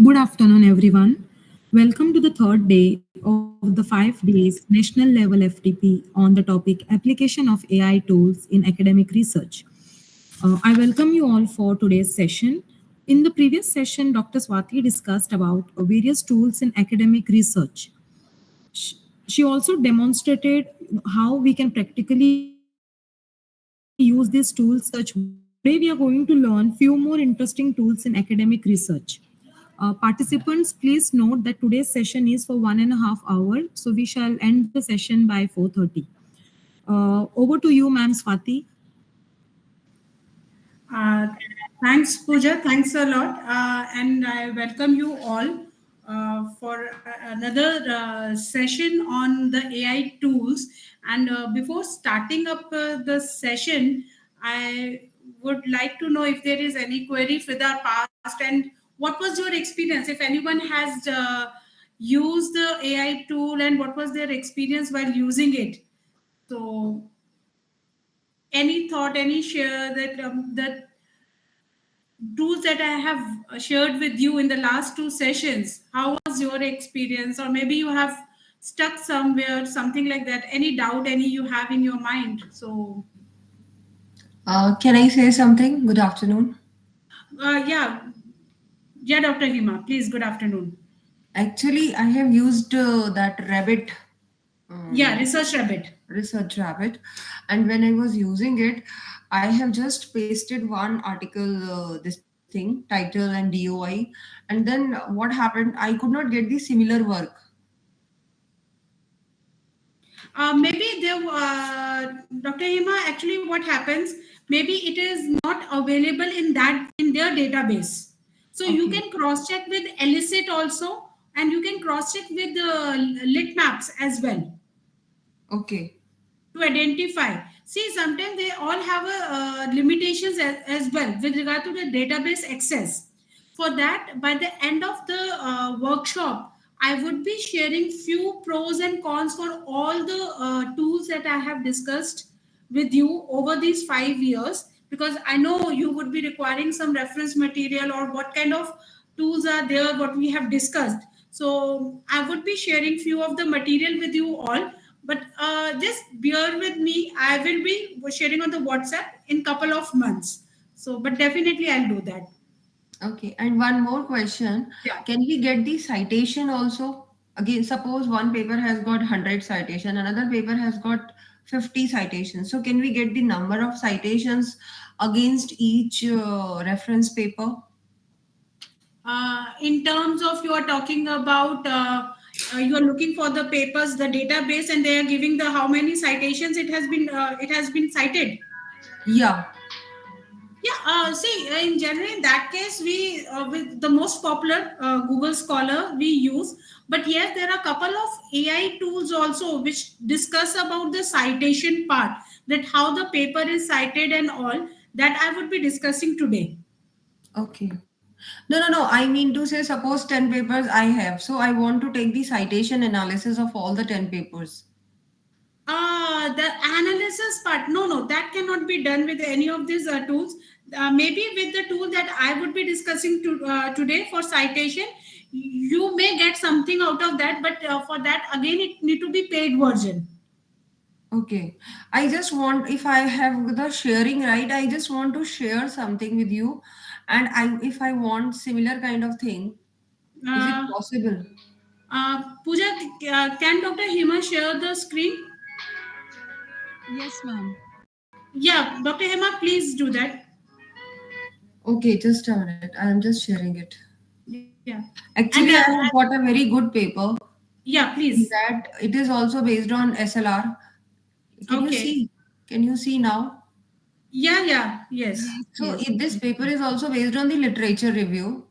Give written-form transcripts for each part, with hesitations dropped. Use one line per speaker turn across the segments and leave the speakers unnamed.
Good afternoon, everyone. Welcome to the third day of the 5 days national level FTP on the topic Application of AI Tools in Academic Research. I welcome you all for today's session. In the previous session, Dr. Swati discussed about various tools in academic research. Sh- She also demonstrated how we can practically use these tools in research work. Today, we are going to learn few more interesting tools in academic research. Participants, please note that today's session is for 1.5 hours, so we shall end the session by 4:30. Over to you, ma'am Swati.
Uh, Thanks, Pooja. Thanks a lot. And I welcome you all for another session on the AI tools. And before starting up the session, I would like to know if there is any query with our past and what was your experience? If anyone has used the AI tool and what was their experience while using it. So, any thought, any share that tools that I have shared with you in the last two sessions. How was your experience? Or maybe you have stuck somewhere, something like that. Any doubt, any you have in your mind? So,
Can I say something? Good afternoon.
yeah, yeah, Dr. Hima, please, good afternoon.
Actually, I have used that rabbit,
Yeah,
um,
Research Rabbit.
research rabbit, and when I was using it, I have just pasted one article, this thing, title and DOI, and then what happened? I could not get the similar work.
Maybe there, Dr. Hima, actually what happens, maybe it is not available in that in their database. So you
Okay,
can cross check with Elicit also, and you can cross check with the lit maps as well
okay,
to identify. See, sometimes they all have a limitations as well with regard to the database access. For that, by the end of the workshop, I would be sharing few pros and cons for all the tools that I have discussed with you over these 5 years, because I know you would be requiring some reference material or what kind of tools are there, what we have discussed. So I would be sharing few of the material with you all, but just bear with me. I will be sharing on the WhatsApp in couple of months. So, but definitely I'll do that.
okay. And one more question.
Yeah.
Can we get the citation also? Again, suppose one paper has got 100 citation, another paper has got 50 citations. So can we get the number of citations against each reference paper?
In terms of you are talking about you are looking for the papers, the database, and they are giving the how many citations it has been cited.
Yeah.
Yeah, see, in general, in that case, we with the most popular Google Scholar we use, but yes, there are a couple of AI tools also which discuss about the citation part, that how the paper is cited and all that I would be discussing today.
Okay. No. I mean to say, suppose 10 papers I have. So I want to take the citation analysis of all the 10 papers.
The analysis part, no, that cannot be done with any of these tools. Maybe with the tool that I would be discussing today for citation, you may get something out of that, but for that again, it need to be paid version.
Okay. I just want, if I have the sharing right, I just want to share something with you. And if I want similar kind of thing, is it
Uh,
possible?
Pooja, can Dr. Hima share the screen?
Yes, ma'am.
Yeah, Dr. Hima, please do that.
Okay, just a minute. I am just sharing it.
Yeah, and
Actually, I have got a very good paper
yeah,
in
please.
that it is also based on SLR. Can you
Okay.
see? Can you see now?
Yeah, yes.
Yes,
So
yes.
this paper is also based on the literature review,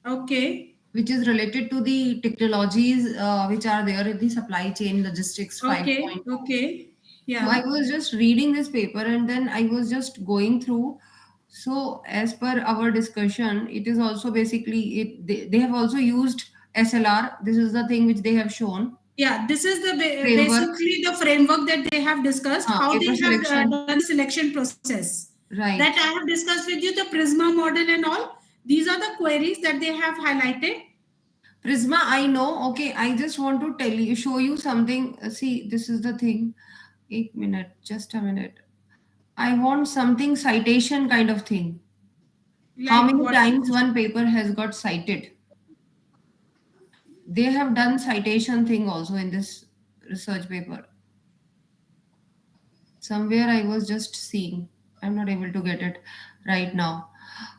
Okay.
which is related to the technologies which are there in the supply chain logistics 5.0.
Okay.
So I
Yeah.
was just reading this paper and then I was just going through. So as per our discussion, it is also basically they have also used SLR. This is the thing which they have shown.
Yeah, this is the
Framework,
basically the framework that they have discussed, how
paper
they have
selection.
done the selection process. That
Right.
I have discussed with you, the Prisma model and all. These are the queries that they have highlighted.
Prisma, I know. Okay, I just want to tell you, show you something. See, this is the thing. 1 minute, just a minute. I want something citation kind of thing. How
Like
many
what?
times one paper has got cited? They have done citation thing also in this research paper. Somewhere I was just seeing. I'm not able to get it right now.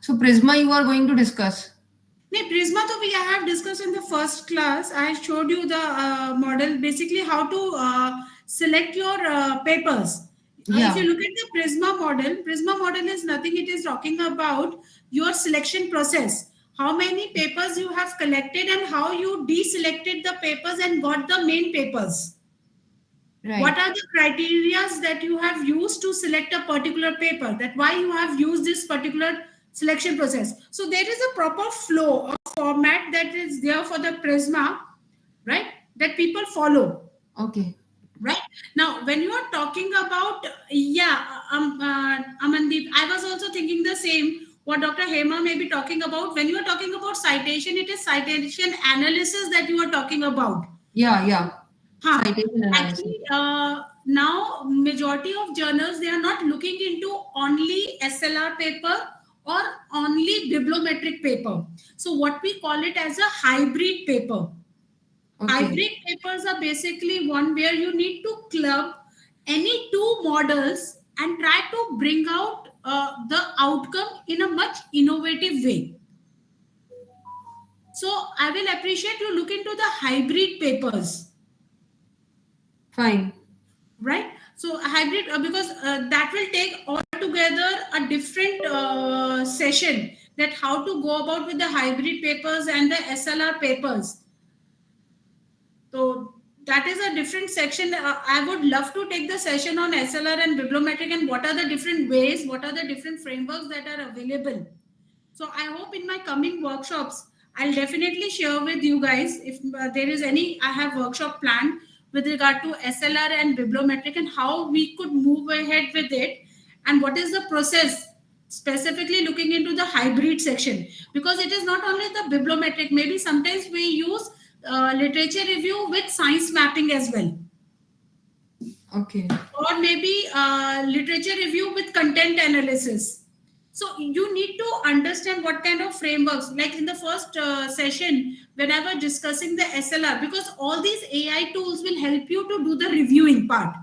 So Prisma, you are going to discuss.
No, Prisma, to we have discussed in the first class. I showed you the model, basically how to select your papers. If you
Yeah,
look at the Prisma model is nothing. It is talking about your selection process. How many papers you have collected and how you deselected the papers and got the main papers. What
right.
are the criterias that you have used to select a particular paper, that why you have used this particular selection process. So there is a proper flow of format that is there for the Prisma, right, that people follow.
Okay.
Right now, when you are talking about, Amandeep, I was also thinking the same. What Dr. Hema may be talking about, when you are talking about citation, it is citation analysis that you are talking about.
Yeah, yeah.
Huh.
Citation analysis.
Actually, now majority of journals, they are not looking into only SLR paper or only bibliometric paper. So what we call it as a hybrid paper.
Okay.
Hybrid papers are basically one where you need to club any two models and try to bring out the outcome in a much innovative way. So I will appreciate you look into the hybrid papers.
Fine.
Right, so a hybrid, because that will take altogether a different session, that how to go about with the hybrid papers and the SLR papers. So that is a different section. I would love to take the session on SLR and bibliometric, and what are the different ways, what are the different frameworks that are available. So I hope in my coming workshops, I'll definitely share with you guys if there is any, I have workshop planned with regard to SLR and bibliometric and how we could move ahead with it, and what is the process, specifically looking into the hybrid section, because it is not only the bibliometric, maybe sometimes we use literature review with science mapping as well,
Okay.
or maybe literature review with content analysis. So you need to understand what kind of frameworks, like in the first session when I was discussing the SLR, because all these AI tools will help you to do the reviewing part.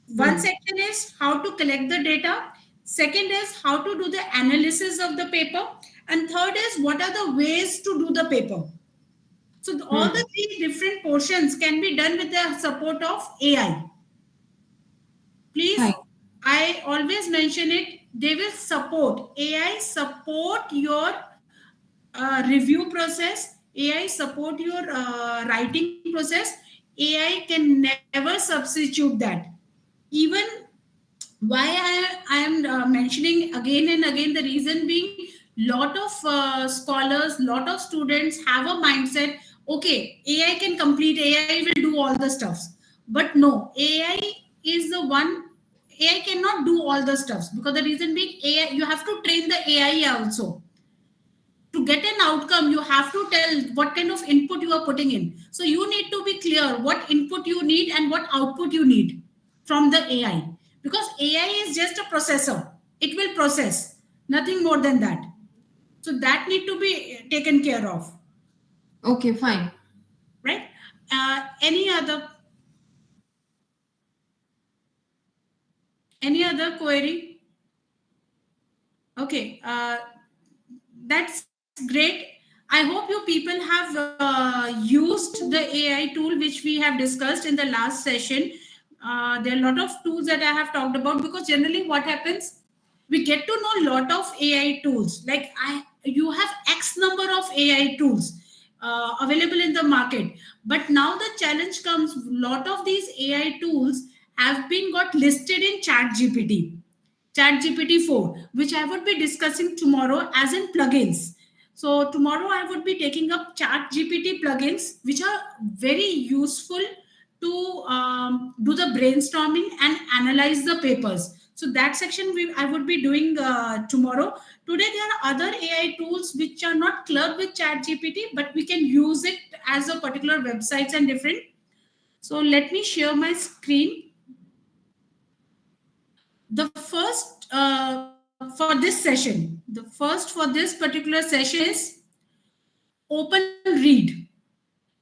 One
Hmm.
section is how to collect the data, second is how to do the analysis of the paper, and third is what are the ways to do the paper. So all
Hmm.
the three different portions can be done with the support of AI.
Fine.
Please, I always mention it, they will support, AI support your review process, AI support your writing process. AI can never substitute that. Even why I am mentioning again and again, the reason being, lot of scholars, lot of students have a mindset, okay, AI can complete, AI will do all the stuffs. But no, AI is the one, AI cannot do all the stuffs, because the reason being, AI, you have to train the AI also. To get an outcome, you have to tell what kind of input you are putting in. So you need to be clear what input you need and what output you need from the AI, because AI is just a processor, it will process, nothing more than that. So that need to be taken care of.
Okay, fine.
Right, any other query? Okay, that's great. I hope you people have used the AI tool which we have discussed in the last session. There are a lot of tools that I have talked about, because generally what happens, we get to know a lot of AI tools. Like you have X number of AI tools available in the market, but now the challenge comes. A lot of these AI tools have been got listed in Chat GPT. ChatGPT 4, which I would be discussing tomorrow as in plugins. So tomorrow I would be taking up ChatGPT plugins, which are very useful to do the brainstorming and analyze the papers. So that section I would be doing tomorrow. Today there are other AI tools which are not clubbed with chat gpt, but we can use it as a particular websites and different. So let me share my screen. The first for this session, the first for this particular session is open read.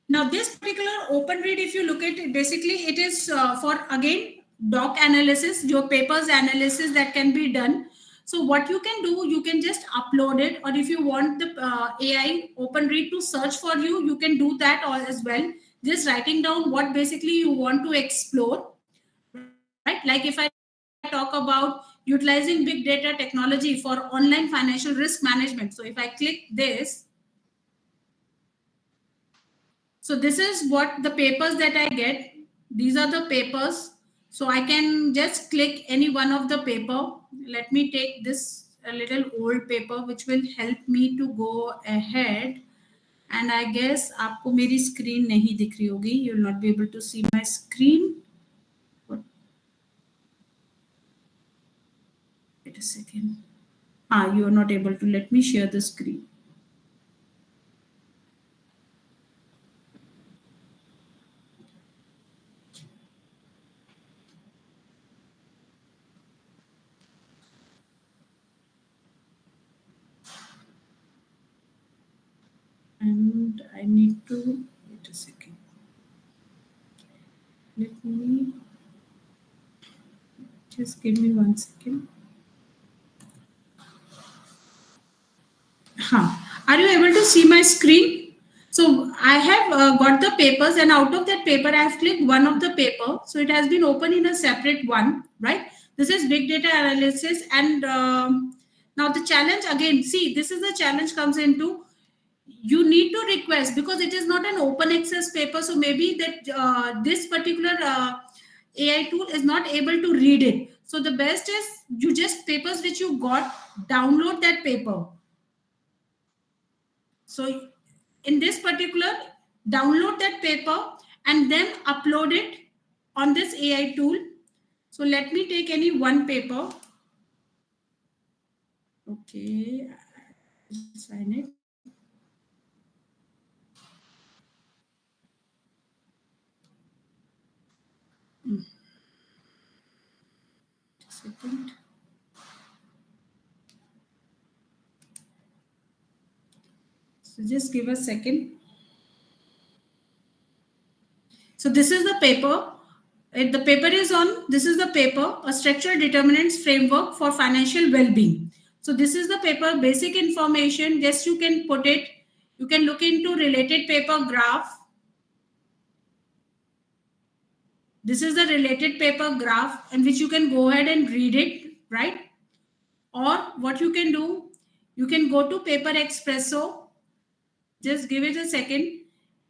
Now this particular open read, if you look at it, basically it is for again doc analysis, your papers analysis that can be done. So what you can do, you can just upload it, or if you want the AI open read to search for you, you can do that all as well. Just writing down what basically you want to explore, right? Like if I talk about utilizing big data technology for online financial risk management. So if I click this, so this is what the papers that I get. These are the papers. So I can just click any one of the paper. Let me take this a little old paper, which will help me to go ahead. And I guess आपको मेरी screen नहीं दिख रही होगी. You will not be able to see my screen. What? Wait a second. You are not able to. Let me share the screen. And I need to wait a second. Let me just give me 1 second. Are you able to see my screen? So I have got the papers, and out of that paper, I have clicked one of the paper. So it has been opened in a separate one, right? This is big data analysis, and now the challenge again. See, this is the challenge comes into. You need to request because it is not an open access paper. So maybe that this particular AI tool is not able to read it. So the best is you just papers which you got, download that paper. So in this particular, download that paper and then upload it on this AI tool. So let me take any one paper. Okay, I'll sign it. Second. So just give a second. So this is the paper. The paper is on, this is the paper, a structural determinants framework for financial well-being. So this is the paper, basic information, just you can put it, you can look into related paper graph. This is the related paper graph in which you can go ahead and read it, right? Or what you can do, you can go to Paper Espresso, just give it a second,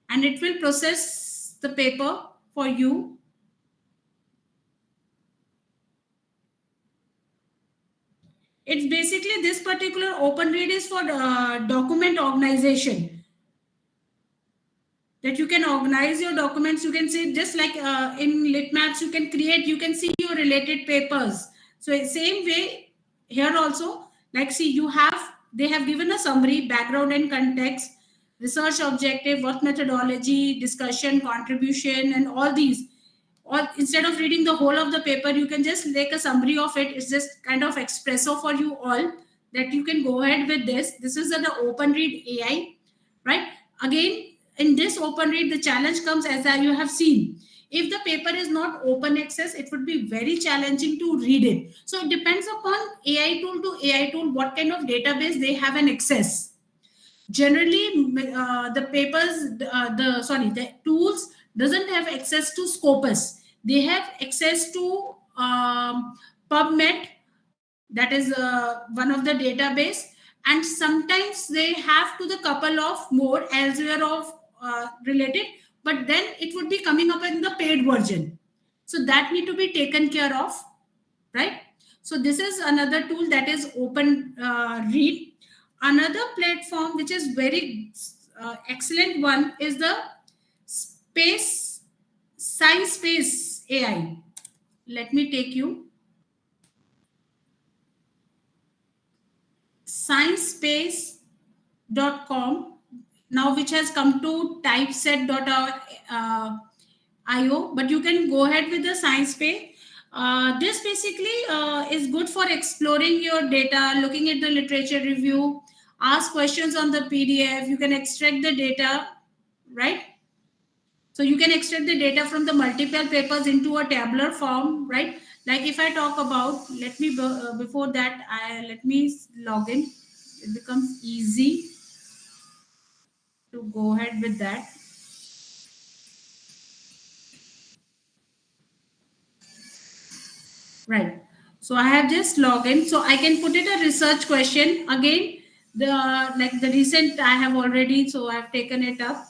and it will process the paper for you. It's basically this particular open read is for document organization, that you can organize your documents. You can see just like in lit maps, you can create, you can see your related papers. So same way here also, like see you have, they have given a summary, background and context, research objective, what methodology, discussion, contribution, and all these. Or instead of reading the whole of the paper, you can just make a summary of it. It's just kind of espresso for you all, that you can go ahead with this. This is the open read AI, right? Again, in this open read, the challenge comes as you have seen. If the paper is not open access, it would be very challenging to read it. So it depends upon AI tool to AI tool, what kind of database they have an access. Generally, the papers, the tools doesn't have access to Scopus. They have access to PubMed, that is one of the database, and sometimes they have to the couple of more elsewhere of related, but then it would be coming up in the paid version. So that need to be taken care of, right? So this is another tool, that is open read. Another platform which is very excellent one is the science space AI. Let me take you. sciencespace.com, now which has come to typeset.io, but you can go ahead with the science page. This basically is good for exploring your data, looking at the literature review, ask questions on the PDF. You can extract the data, right? So you can extract the data from the multiple papers into a tabular form, right? Like if I talk about, let me before that, I let me log in. It becomes easy to go ahead with that. Right. So I have just logged in. So I can put it a research question again. The like the recent I have already, so I've taken it up.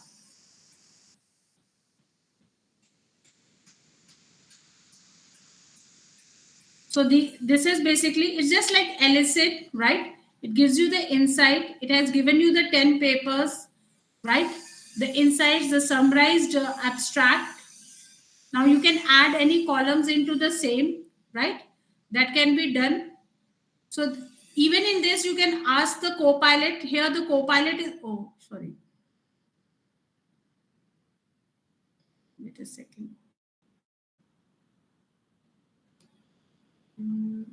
So the this is basically it's just like elicit, right? It gives you the insight. It has given you the 10 papers, right? The insights, the summarized abstract. Now you can add any columns into the same, right? That can be done. So even in this, you can ask the co-pilot. Here the co-pilot is, oh, sorry. Wait a second. Mm,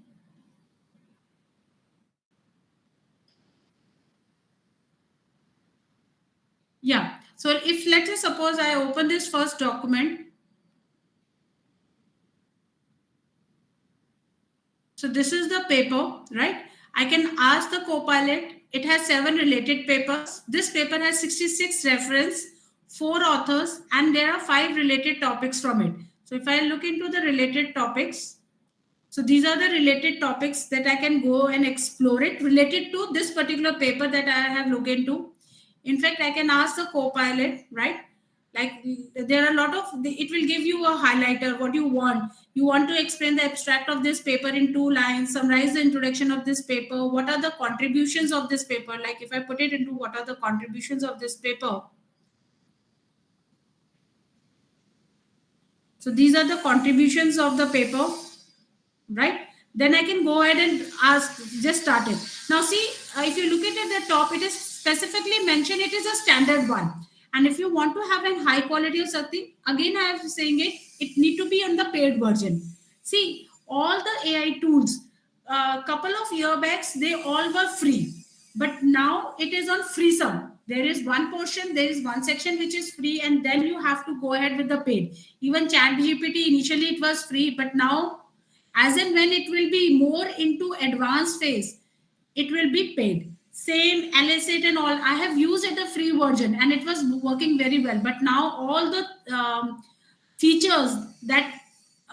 yeah. So if let's say suppose I open this first document. So this is the paper, right? I can ask the co-pilot. It has 7 related papers. This paper has 66 reference, 4 authors, and there are 5 related topics from it. So if I look into the related topics, so these are the related topics that I can go and explore it related to this particular paper that I have looked into. In fact, I can ask the co-pilot, right? Like there are a lot of, it will give you a highlighter, what you want. You want to explain the abstract of this paper in 2 lines, summarize the introduction of this paper. What are the contributions of this paper? Like if I put it into what are the contributions of this paper. So these are the contributions of the paper, right? Then I can go ahead and ask, just start it. Now see, if you look at the top, it is specifically mentioned it is a standard one. And if you want to have a high quality of something, again I am saying it need to be on the paid version. See, all the AI tools, a couple of year backs, they all were free, but now it is on free sum. There is one portion, there is one section which is free, and then you have to go ahead with the paid. Even chat gpt initially it was free, but now as and when it will be more into advanced phase, it will be paid. Same LSAT and all. I have used it a free version and it was working very well. But now all the features that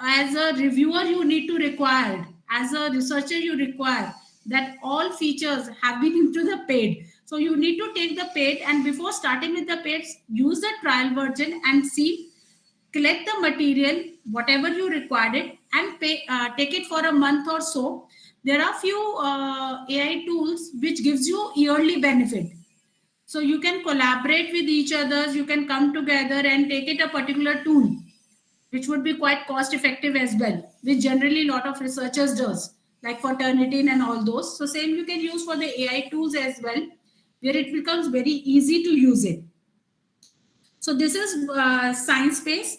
as a reviewer you need to require, as a researcher you require, that all features have been into the paid. So you need to take the paid, and before starting with the paid, use the trial version and see, collect the material whatever you required it, and take it for a month or so. There are few AI tools which gives you yearly benefit, so you can collaborate with each others, you can come together and take it a particular tool which would be quite cost effective as well, which generally a lot of researchers does, like for Turnitin and all those. So same you can use for the AI tools as well, where it becomes very easy to use it. So this is science space.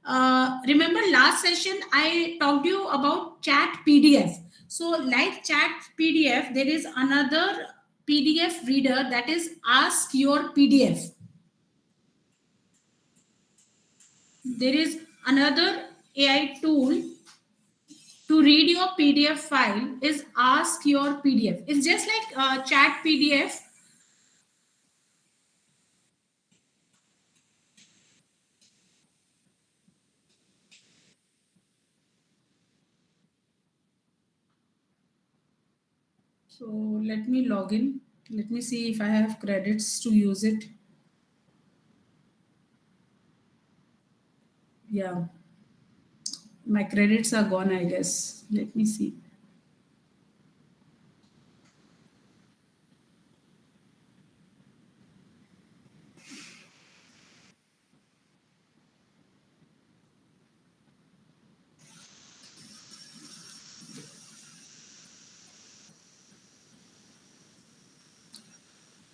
Remember last session I talked to you about chat PDF. So like chat PDF, there is another PDF reader, that is Ask Your PDF. There is another AI tool to read your PDF file, is Ask Your PDF. It's just like chat PDF. So let me log in. Let me see if I have credits to use it. Yeah, my credits are gone, I guess. Let me see.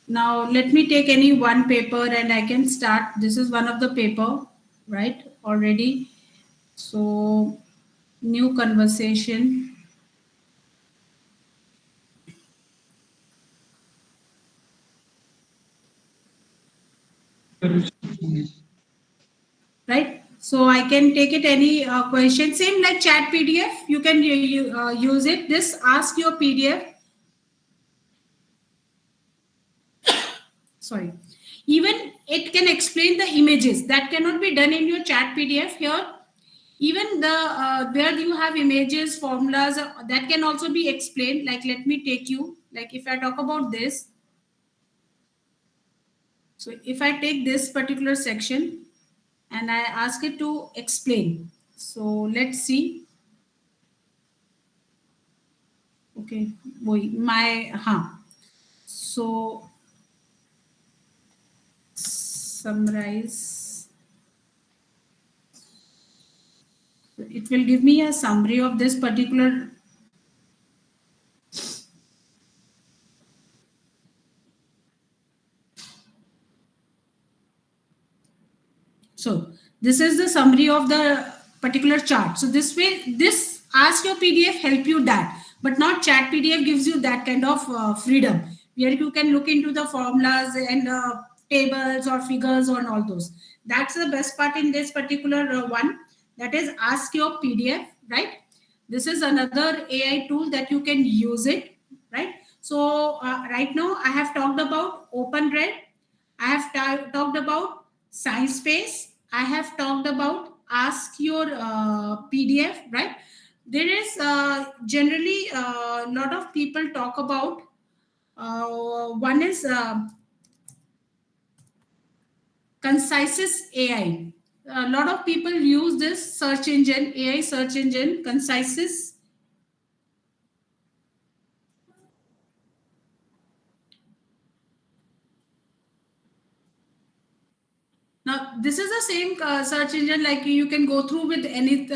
Now let me take any one paper and I can start. This is one of the paper, right? Already. So new conversation, right? So I can take it any question. Same like chat PDF. You can use it. This ask your PDF. Sorry. Even it can explain the images that cannot be done in your chat PDF here. Even the where you have images, formulas that can also be explained. Like let me take you. Like if I talk about this. So if I take this particular section and I ask it to explain. So let's see. Okay, boy, my So summarize. It will give me a summary of this particular. So this is the summary of the particular chart. So this way, this ask your PDF help you that, but not chat PDF gives you that kind of freedom where you can look into the formulas and tables or figures on all those. That's the best part in this particular one. That is ask your PDF, right? This is another AI tool that you can use it, right? So right now I have talked about OpenRed. I have talked about science space. I have talked about ask your PDF, right? There is generally a lot of people talk about. One is Concisus AI. A lot of people use this search engine, AI search engine, Concisus. Now, this is the same search engine, like you can go through with any,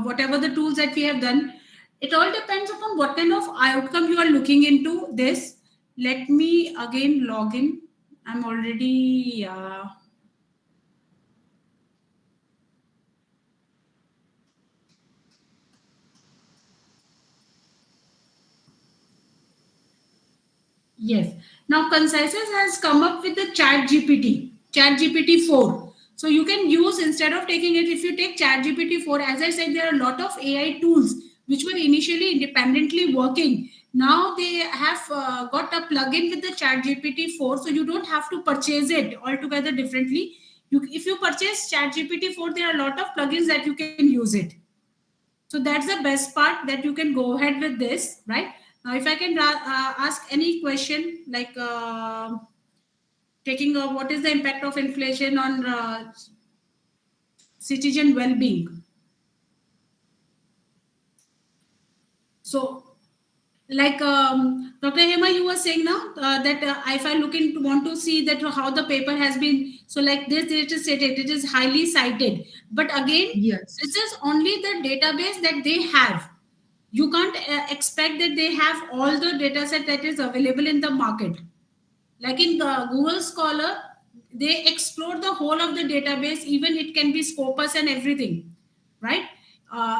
whatever the tools that we have done. It all depends upon what kind of outcome you are looking into this. Let me again log in. I'm already, yes. Now, Concisus has come up with the Chat GPT 4. So you can use, instead of taking it, if you take Chat GPT 4, as I said, there are a lot of AI tools which were initially independently working. Now they have got a plugin with the Chat GPT 4, so you don't have to purchase it altogether differently. If you purchase Chat GPT 4, there are a lot of plugins that you can use it. So that's the best part, that you can go ahead with this, right? Now if I can ask any question, like taking what is the impact of inflation on citizen well-being. So like Dr. Hema, you were saying now that if I look into, want to see that how the paper has been, so like this it is stated, it is highly cited, but again this
Yes.
is only the database that they have. You can't expect that they have all the data set that is available in the market. Like in the Google Scholar, they explore the whole of the database, even it can be Scopus and everything, right?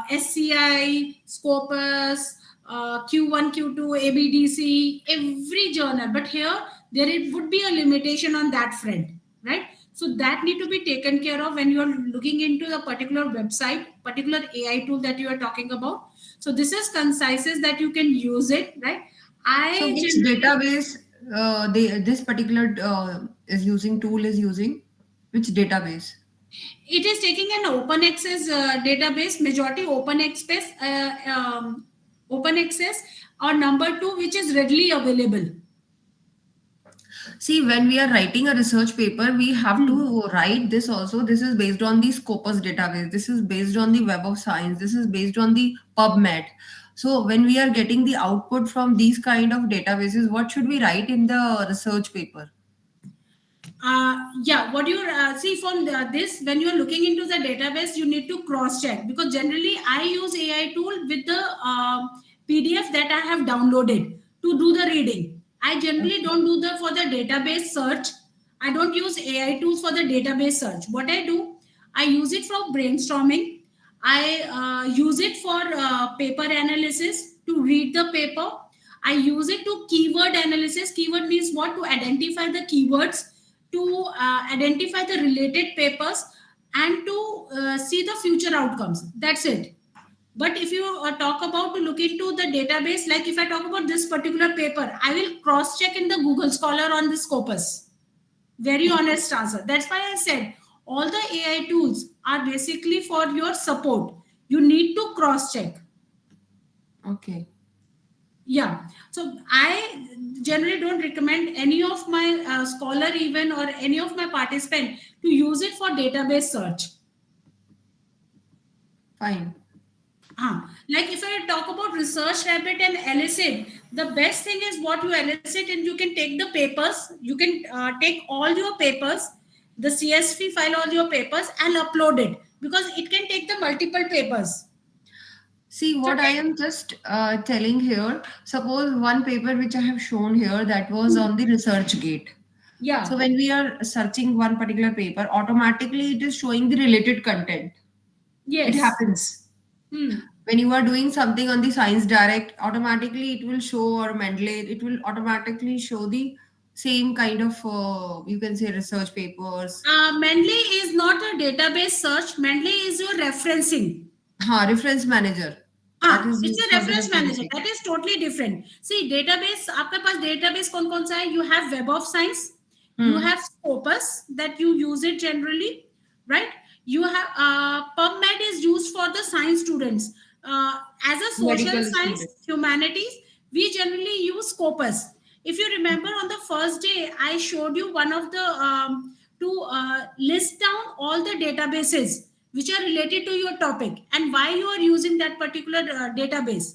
SCI, Scopus, Q1, Q2, ABDC, every journal. But here, there it would be a limitation on that front, right? So that need to be taken care of when you are looking into the particular website, particular AI tool that you are talking about. So this is concises that you can use it, right?
So
I
which
generally,
database this particular is using tool is using? Which database?
it is taking an open access database, majority open access, or number two, which is readily available.
See, when we are writing a research paper, we have
Hmm.
to write this also. This is based on the Scopus database. This is based on the Web of Science. This is based on the PubMed. So when we are getting the output from these kind of databases, what should we write in the research paper?
Yeah, what you see from this, when you are looking into the database, you need to cross check, because generally I use AI tool with the PDF that I have downloaded to do the reading. I generally don't do the for the database search. I don't use AI tools for the database search. What I do, I use it for brainstorming. I use it for paper analysis to read the paper. I use it to keyword analysis. Keyword means what? To identify the keywords, to identify the related papers, and to see the future outcomes. That's it. But if you talk about to look into the database, like if I talk about this particular paper, I will cross check in the Google Scholar on the Scopus. Very honest answer. That's why I said all the AI tools are basically for your support. You need to cross check.
Okay.
Yeah. So I generally don't recommend any of my scholar even or any of my participant to use it for database search.
Fine.
Like if I talk about research rabbit and elicit, the best thing is what you elicit, and you can take the papers, you can take all your papers, the CSV file, all your papers, and upload it, because it can take the multiple papers.
See,
So
what I am just telling here, suppose one paper which I have shown here that was on the research gate. So
yeah,
when we are searching one particular paper, automatically it is showing the related content. It
yes,
happens.
hmm.
When you are doing something on the Science Direct, automatically it will show, or Mendeley, it will automatically show the same kind of, you can say, research papers.
Mendeley is not a database search. Mendeley is your referencing.
Reference manager. That is
It's
used
a
for the
reference manager.
referencing.
That is totally different. See, database, आपके पास database कौन सा है? You have Web of Science, you
Hmm.
have Scopus that you use it generally, right? You have PubMed is used for the science students. As a social
Medical
science
students.
humanities, we generally use Scopus. If you remember, on the first day, I showed you one of the to list down all the databases which are related to your topic and why you are using that particular database,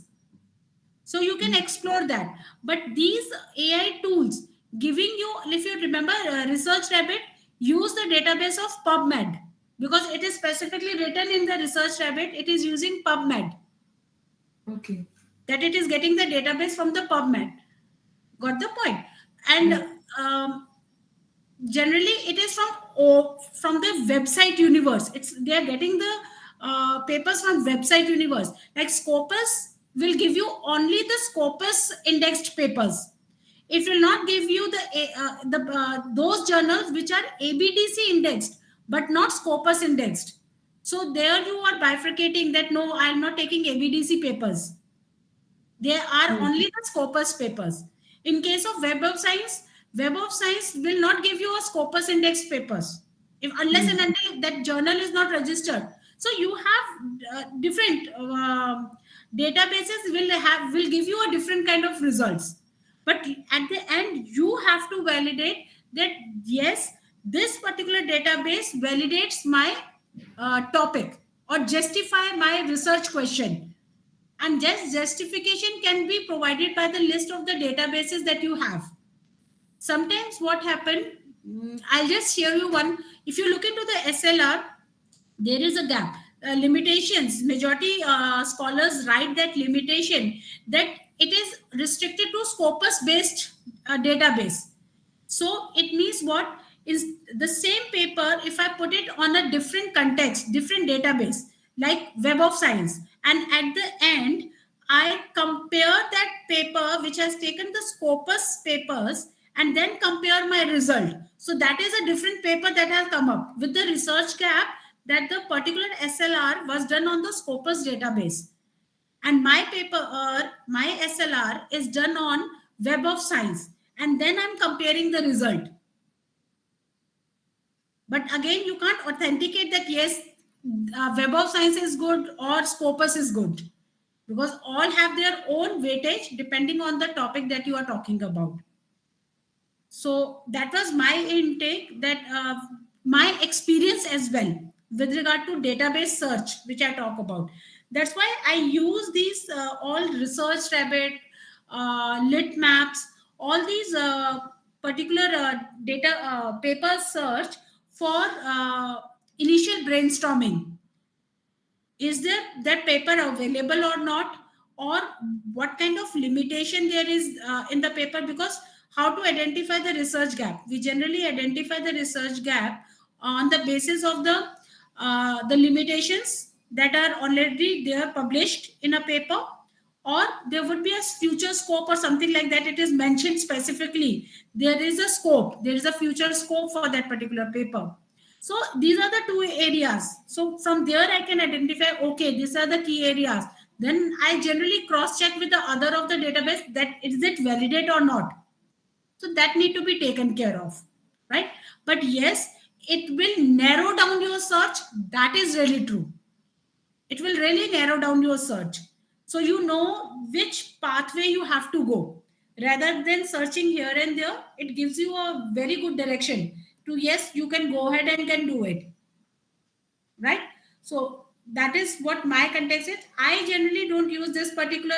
so you can explore that. But these AI tools giving you, if you remember, research rabbit use the database of PubMed, because it is specifically written in the research rabbit, it is using PubMed,
Okay.
that it is getting the database from the PubMed. Got the point? And
Yeah.
um, generally it is from the website universe. It's they are getting the papers from website universe. Like Scopus will give you only the Scopus indexed papers. It will not give you the those journals which are ABDC indexed but not Scopus indexed. So there you are bifurcating that no, I am not taking ABDC papers. There are
Hmm.
only the Scopus papers. In case of Web of Science will not give you a Scopus index papers, if unless and
Hmm.
until that journal is not registered. So you have different databases will give you a different kind of results. But at the end, you have to validate that yes, this particular database validates my topic or justify my research question, and just justification can be provided by the list of the databases that you have. Sometimes what happened, I'll just share you one. If you look into the SLR, there is a gap, limitations. Majority scholars write that limitation, that it is restricted to Scopus based database. So it means what is the same paper, if I put it on a different context, different database, like Web of Science, and at the end I compare that paper which has taken the Scopus papers and then compare my result, so that is a different paper that has come up with the research gap, that the particular SLR was done on the Scopus database, and my paper my SLR is done on Web of Science, and then I'm comparing the result. But again, you can't authenticate that yes, Web of Science is good or Scopus is good, because all have their own weightage depending on the topic that you are talking about. So that was my intake, that my experience as well with regard to database search which I talk about. That's why I use these all research rabbit, lit maps, all these particular data paper search for initial brainstorming. Is there that paper available or not, or what kind of limitation there is in the paper, because how to identify the research gap. We generally identify the research gap on the basis of the limitations that are already there published in a paper, or there would be a future scope or something like that. It is mentioned specifically, there is a scope, there is a future scope for that particular paper. So these are the two areas. So from there I can identify, okay, these are the key areas. Then I generally cross check with the other of the database that is it validate or not. So that need to be taken care of, right? But yes, it will narrow down your search. That is really true. It will really narrow down your search, so you know which pathway you have to go. Rather than searching here and there, it gives you a very good direction to, yes, you can go ahead and can do it, right? So that is what my context is. I generally don't use this particular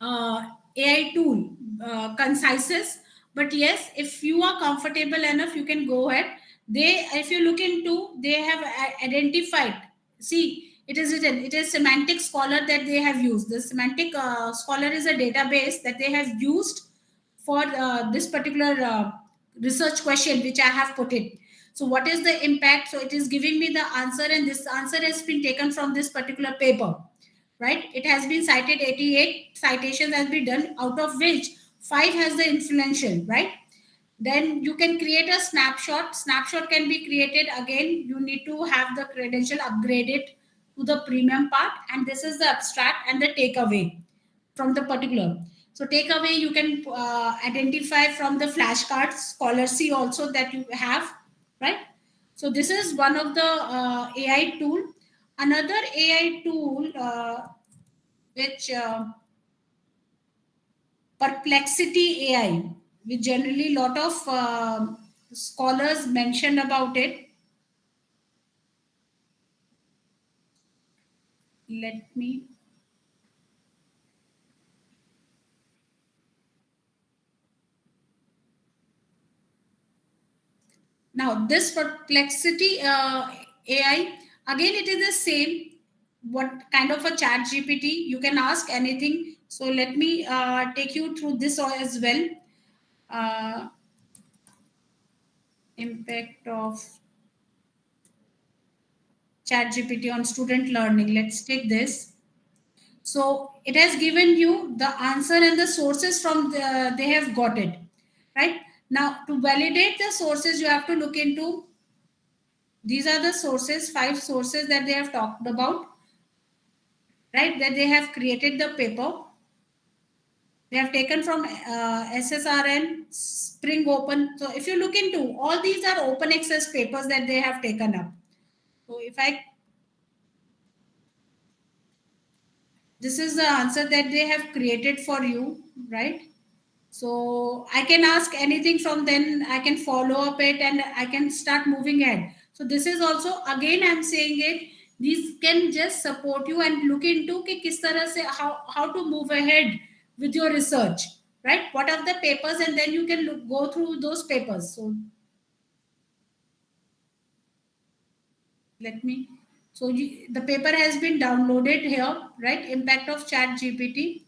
AI tool, concises. But yes, if you are comfortable enough, you can go ahead. They, if you look into, they have identified. See, it is written. It is Semantic Scholar that they have used. The Semantic Scholar is a database that they have used for this particular research question, which I have put it. So, what is the impact? So, it is giving me the answer, and this answer has been taken from this particular paper, right? It has been cited, 88 citations has been done, out of which 5 has the influential, right? Then you can create a snapshot. Snapshot can be created, again you need to have the credential upgraded to the premium part, and this is the abstract and the takeaway from the particular. So takeaway you can identify from the flashcards, scholarly also that you have, right? So this is one of the AI tool. Another AI tool, which Perplexity AI, which generally lot of scholars mentioned about it. Let me. Now this Perplexity AI, again it is the same. What kind of a chat GPT? You can ask anything. So let me take you through this as well. Uh, Impact of chat GPT on student learning. Let's take this. So it has given you the answer and the sources from they have got it, right? Now to validate the sources, you have to look into, these are the sources, 5 sources that they have talked about, right? That they have created the paper. They have taken from SSRN, Spring Open. So if you look into, all these are open access papers that they have taken up. So if I, this is the answer that they have created for you, right? So I can ask anything from, then I can follow up it and I can start moving ahead. So this is also, again I'm saying it, these can just support you and look into कि किस तरह से how to move ahead with your research, right? What are the papers, and then you can go through those papers. So let me, so the paper has been downloaded here, right? Impact of chat GPT.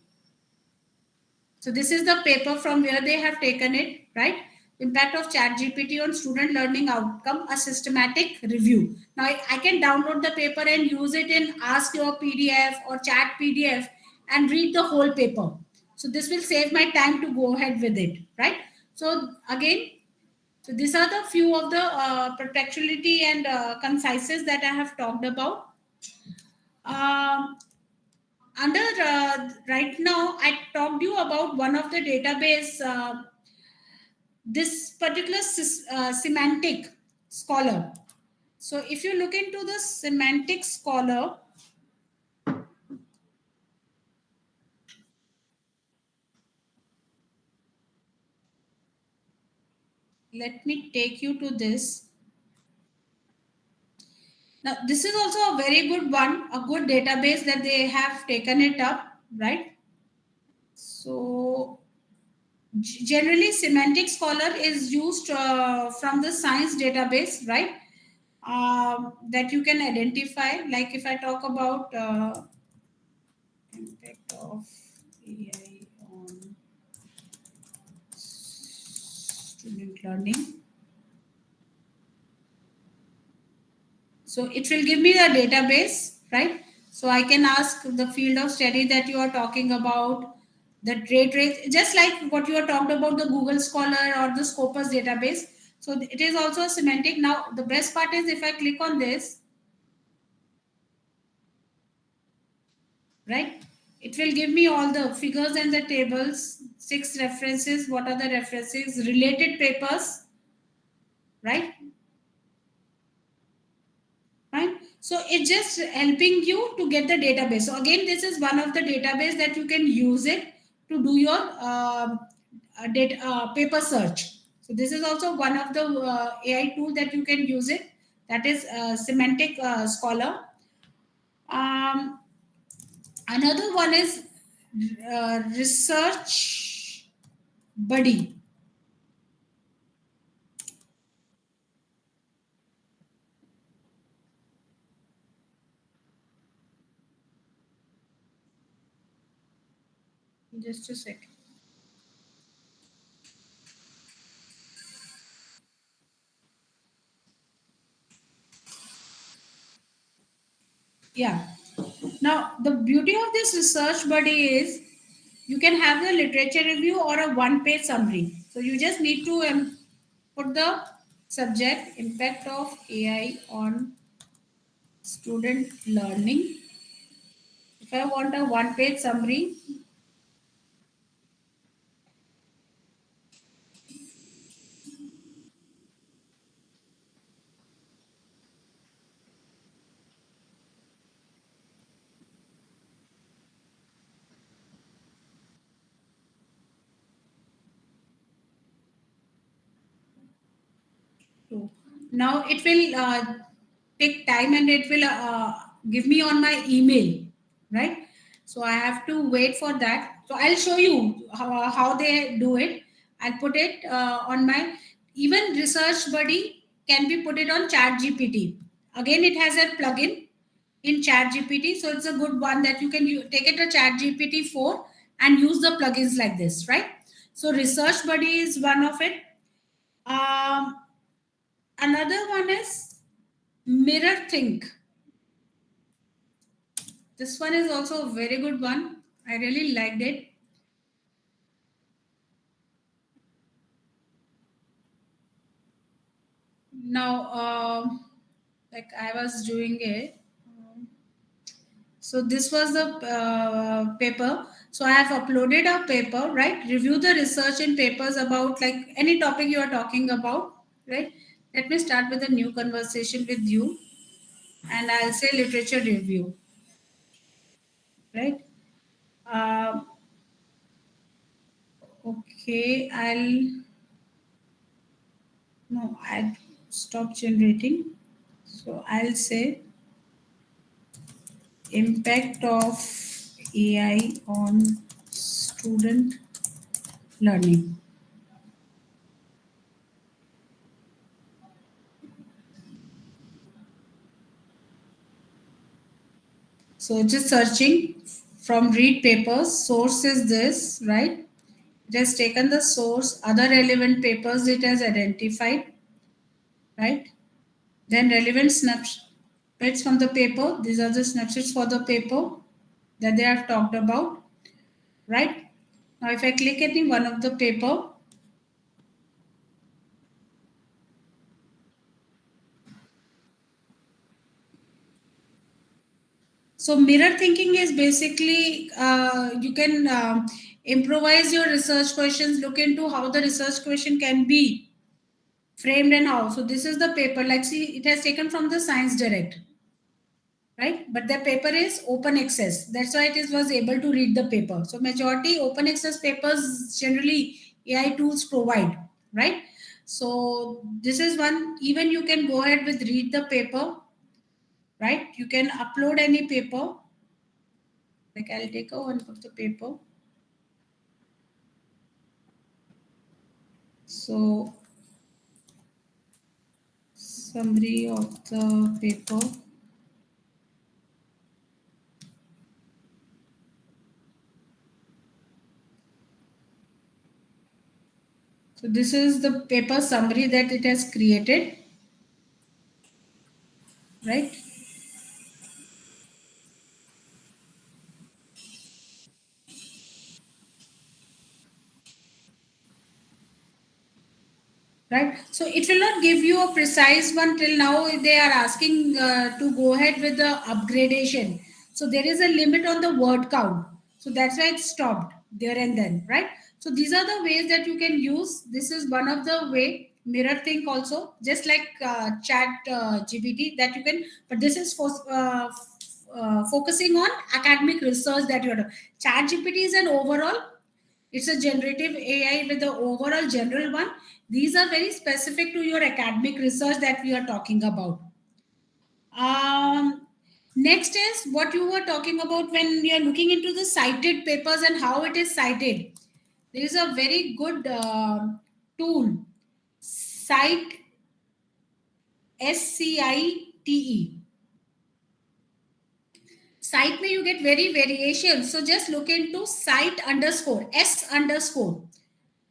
So this is the paper from where they have taken it, right? Impact of chat GPT on student learning outcome, a systematic review. Now I can download the paper and use it in Ask Your PDF or Chat PDF and read the whole paper. So this will save my time to go ahead with it, right? So again, so these are the few of the protectuality and concises that I have talked about. Um, Under right now, I talked you about one of the database, this particular semantic scholar. So if you look into the semantic scholar, let me take you to this. Now this is also a very good one, a good database that they have taken it up, right? So generally semantic scholar is used from the science database, right? That you can identify, like if I talk about impact of AI on student learning. So it will give me the database, right? So I can ask the field of study that you are talking about, the rate rate, just like what you are talked about, the Google Scholar or the Scopus database. So it is also a semantic. Now the best part is if I click on this, right? It will give me all the figures and the tables, 6 references. What are the references? Related papers, right? Right, so it's just helping you to get the database. So again, this is one of the database that you can use it to do your data paper search. So this is also one of the AI tool that you can use it, that is semantic scholar. Um, another one is research buddy. Just a second. Yeah. Now, the beauty of this research buddy is you can have the literature review or a one-page summary. So you just need to put the subject impact of AI on student learning. If I want a one-page summary, so now it will take time and it will give me on my email, right? So I have to wait for that. So I'll show you how they do it. I'll put it on my, even research buddy can be put it on chat gpt. Again, it has a plugin in chat gpt, so it's a good one that you can take it to chat gpt 4 and use the plugins like this, right? So research buddy is one of it. um, Another one is mirror think. This one is also a very good one. I really liked it. Now, like I was doing it. So this was the paper. So I have uploaded a paper, right? Review the research in papers about like any topic you are talking about, right? Let me start with a new conversation with you, and I'll say literature review, right? Uh, okay, I'll stop generating. So I'll say impact of AI on student learning. So just searching from read papers, source is this, right? It has taken the source, other relevant papers it has identified, right? Then relevant snippets from the paper. These are the snapshots for the paper that they have talked about, right? Now if I click any one of the paper, so mirror thinking is basically you can improvise your research questions, look into how the research question can be framed and how. So this is the paper. Like see, it has taken from the Science Direct, right? But the paper is open access. That's why it is was able to read the paper. So majority open access papers generally AI tools provide, right? So this is one. Even you can go ahead with read the paper, right? You can upload any paper. Like I'll take a one of the paper. So summary of the paper. So this is the paper summary that it has created, right? Right, so it will not give you a precise one. Till now they are asking to go ahead with the upgradation, so there is a limit on the word count, so that's why it stopped there and then, right? So these are the ways that you can use. This is one of the way. Mirror think also, just like chat gpt that you can, but this is for focusing on academic research that you are doing. Chat gpt is an overall, it's a generative AI with the overall general one. These are very specific to your academic research that we are talking about. Um, Next is what you were talking about when you are looking into the cited papers and how it is cited. There is a very good tool, Cite, SCITE. Site may you get very variations. So just look into site underscore, S underscore,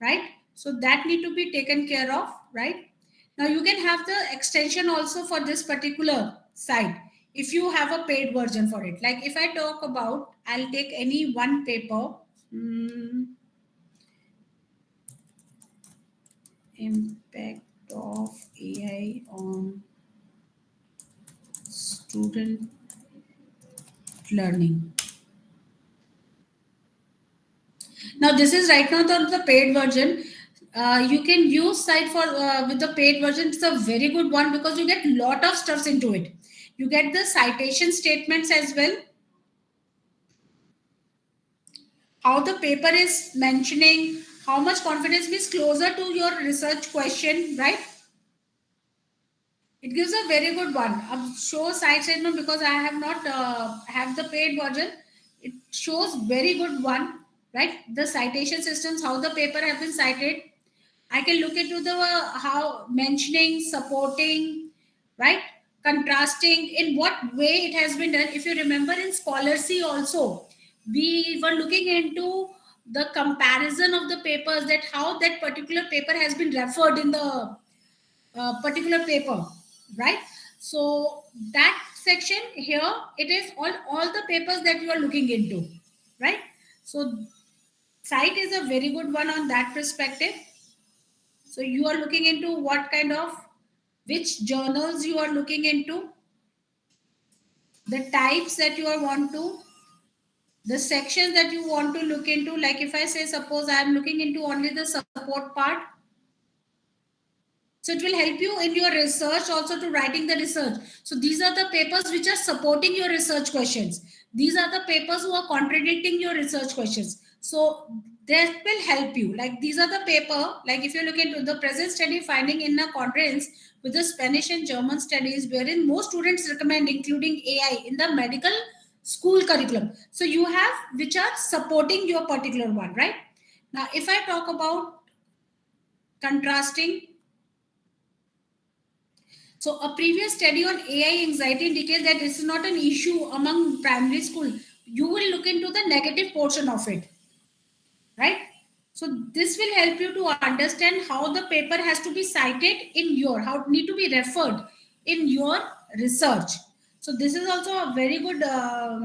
right? So that need to be taken care of, right? Now you can have the extension also for this particular site if you have a paid version for it. Like if I talk about, I'll take any one paper, impact of AI on student learning. Now this is right now the paid version. You can use site for with the paid version. It's a very good one because you get lot of stuffs into it. You get the citation statements as well, how the paper is mentioning, how much confidence is closer to your research question, right? It gives a very good one. Show site statement because I have not have the paid version. It shows very good one, right? The citation systems, how the paper have been cited. I can look into the how mentioning, supporting, right? Contrasting, in what way it has been done. If you remember in Scholarcy also, we were looking into the comparison of the papers, that how that particular paper has been referred in the particular paper, right? So that section here, it is all the papers that you are looking into, right? So site is a very good one on that perspective. So you are looking into what kind of, which journals you are looking into, the types that you are want to, the sections that you want to look into. Like if I say, suppose I am looking into only the support part, so it will help you in your research also to writing the research. So these are the papers which are supporting your research questions. These are the papers who are contradicting your research questions. So that will help you. Like these are the paper, like if you look into the present study finding in a conference with the Spanish and German studies, wherein most students recommend including AI in the medical school curriculum. So you have which are supporting your particular one, right? Now, if I talk about contrasting, so a previous study on AI anxiety indicates that this is not an issue among primary school. You will look into the negative portion of it, right? So this will help you to understand how the paper has to be cited in your, how it need to be referred in your research. So this is also a very good, uh,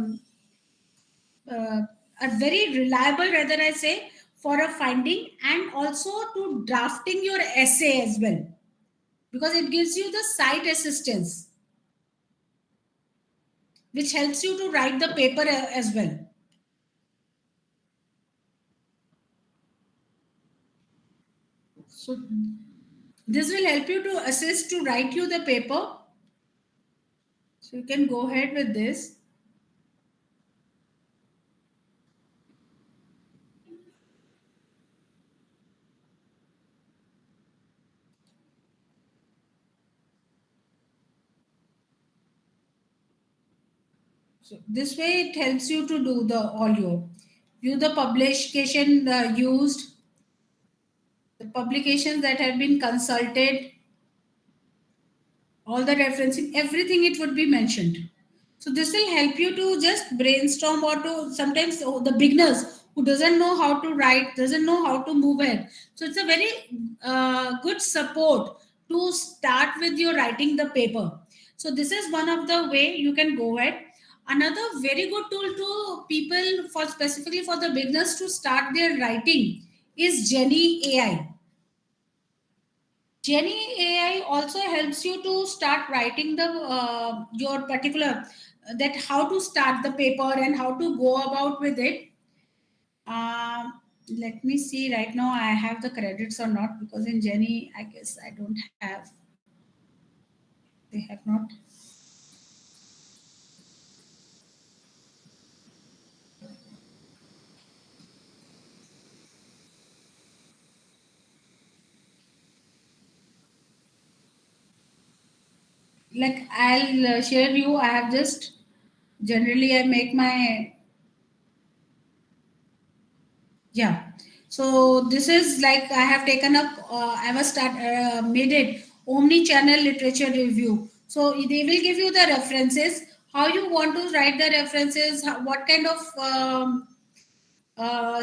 a very reliable, rather I say, for a finding and also to drafting your essay as well, because it gives you the site assistance, which helps you to write the paper as well. So this will help you to assist to write you the paper. So you can go ahead with this. So this way it helps you to do the all your view the publication used, the publications that have been consulted, all the referencing, everything it would be mentioned. So this will help you to just brainstorm or to sometimes the beginners who doesn't know how to write, doesn't know how to move it. So it's a very good support to start with your writing the paper. So this is one of the way you can go ahead. Another very good tool to people, for specifically for the beginners to start their writing, is Jenny AI. Jenny AI also helps you to start writing the your particular that how to start the paper and how to go about with it. Let me see right now I have the credits or not, because in Jenny I guess I don't have. They have not. Like I'll share you. I have just generally I make my, yeah. So this is like I have taken up. I was made it omni-channel literature review. So they will give you the references, how you want to write the references, what kind of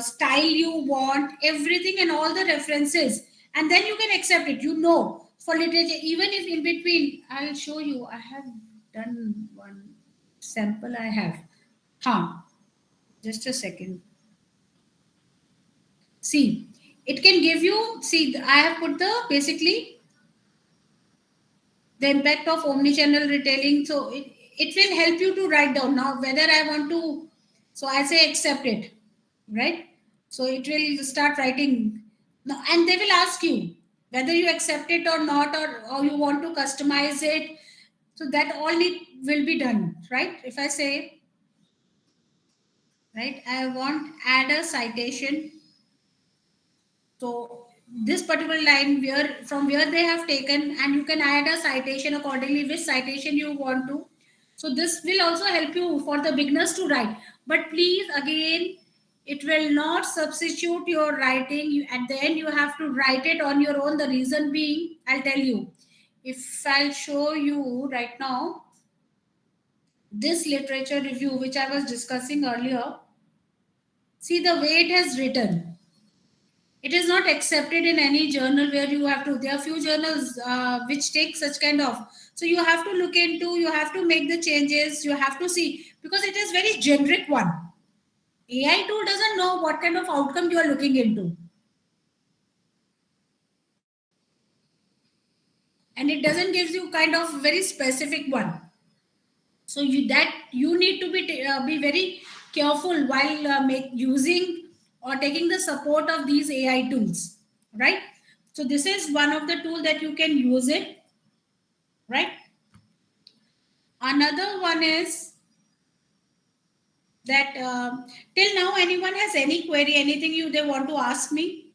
style you want, everything and all the references, and then you can accept it. You know, for literature, even if in between, I'll show you. I have done one sample. I have. Huh. Just a second. See, it can give you, see, I have put the basically the impact of omnichannel retailing. So it will help you to write down now whether I want to. So I say accept it, right? So it will start writing. Now, and they will ask you whether you accept it or not, or you want to customize it. So that all will be done, right? If I say, right, I want add a citation. So this particular line where from where they have taken, and you can add a citation accordingly, which citation you want to. So this will also help you for the beginners to write. But please again, it will not substitute your writing. At the end, you have to write it on your own. The reason being, I'll tell you. If I'll show you right now, this literature review, which I was discussing earlier, see the way it has written. It is not accepted in any journal where you have to. There are few journals which take such kind of. So you have to look into. You have to make the changes. You have to see, because it is very generic one. AI tool doesn't know what kind of outcome you are looking into, and it doesn't give you kind of very specific one. So you need to be very careful while using or taking the support of these AI tools, right? So this is one of the tool that you can use it, right? Another one is that till now anyone has any query, anything they want to ask me.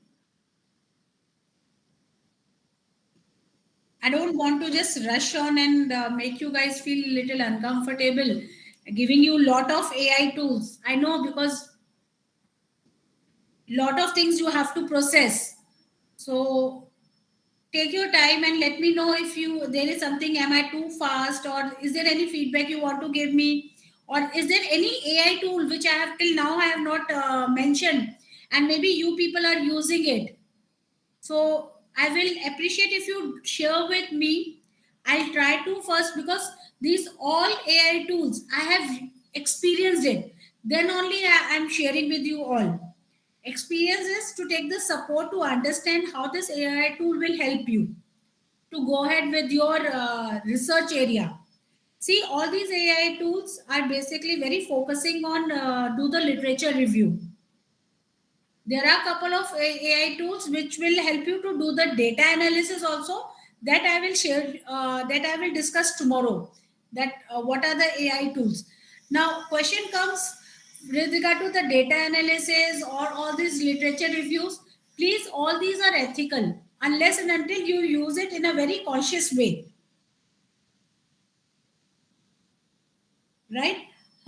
I don't want to just rush on and make you guys feel a little uncomfortable giving you lot of AI tools. I know, because lot of things you have to process. So take your time and let me know if you there is something, am I too fast, or is there any feedback you want to give me, or is there any AI tool which I have till now I have not mentioned, and maybe you people are using it. So I will appreciate if you share with me. I'll try to first, because these all AI tools I have experienced it, then only I'm sharing with you all. Experience is to take the support to understand how this AI tool will help you to go ahead with your research area. See, all these AI tools are basically very focusing on do the literature review. There are a couple of AI tools which will help you to do the data analysis also. That I will share. That I will discuss tomorrow. That what are the AI tools? Now, question comes with regard to the data analysis or all these literature reviews. Please, all these are ethical unless and until you use it in a very conscious way, right?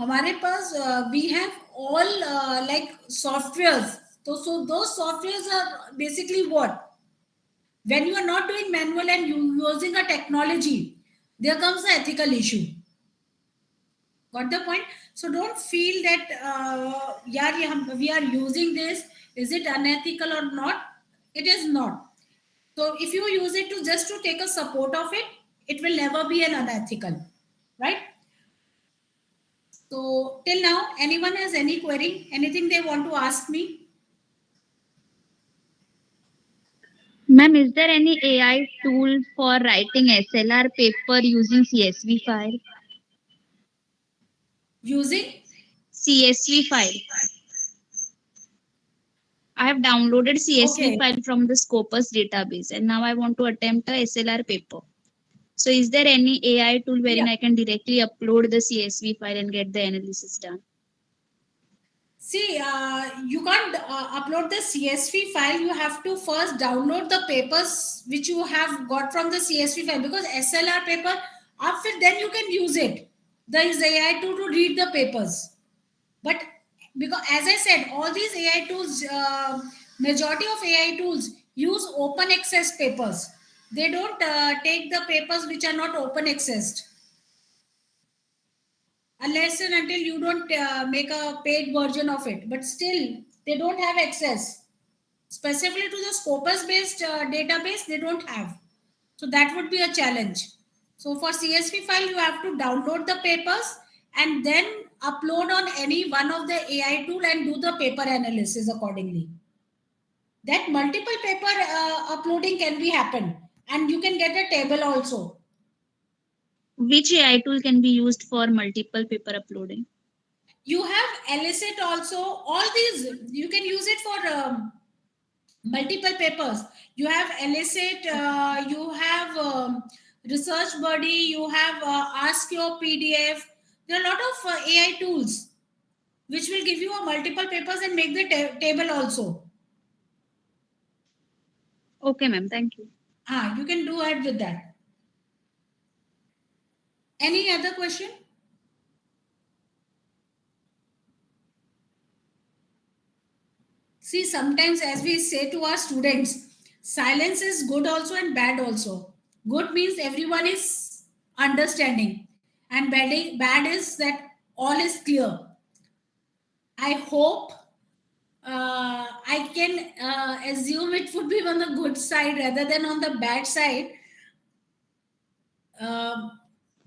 हमारे पास we have all like softwares. So those softwares are basically what? When you are not doing manual and you using a technology, there comes the ethical issue. Got the point? So don't feel that yeah, we are using this, is it unethical or not? It is not. So if you use it to just to take a support of it, it will never be an unethical, right? So till now, anyone has any query, anything they want to ask me?
Ma'am, is there any AI tool for writing SLR paper using CSV file?
Using?
CSV file. I have downloaded CSV
Okay.
file from the Scopus database and now I want to attempt a SLR paper. So is there any AI tool
Yeah.
wherein I can directly upload the CSV file and get the analysis done?
See, you can't upload the CSV file. You have to first download the papers which you have got from the CSV file, because SLR paper, after then you can use it. There is AI tool to read the papers. But because, as I said, all these AI tools, majority of AI tools use open access papers. They don't take the papers which are not open accessed, unless and until you don't make a paid version of it. But still, they don't have access. Specifically to the Scopus based database, they don't have. So that would be a challenge. So for CSV file, you have to download the papers and then upload on any one of the AI tool and do the paper analysis accordingly. That multiple paper uploading can be happen, and you can get a table also.
Which AI tool can be used for multiple paper uploading?
You have Elicit also. All these you can use it for multiple papers. You have Elicit, you have Research Buddy, you have Ask Your PDF. There are a lot of AI tools which will give you a multiple papers and make the table also.
Okay, ma'am. Thank you.
You can do ahead with that. Any other question? See, sometimes as we say to our students, silence is good also and bad also. Good means everyone is understanding, and bad is that all is clear. I hope I can assume it would be on the good side rather than on the bad side. Um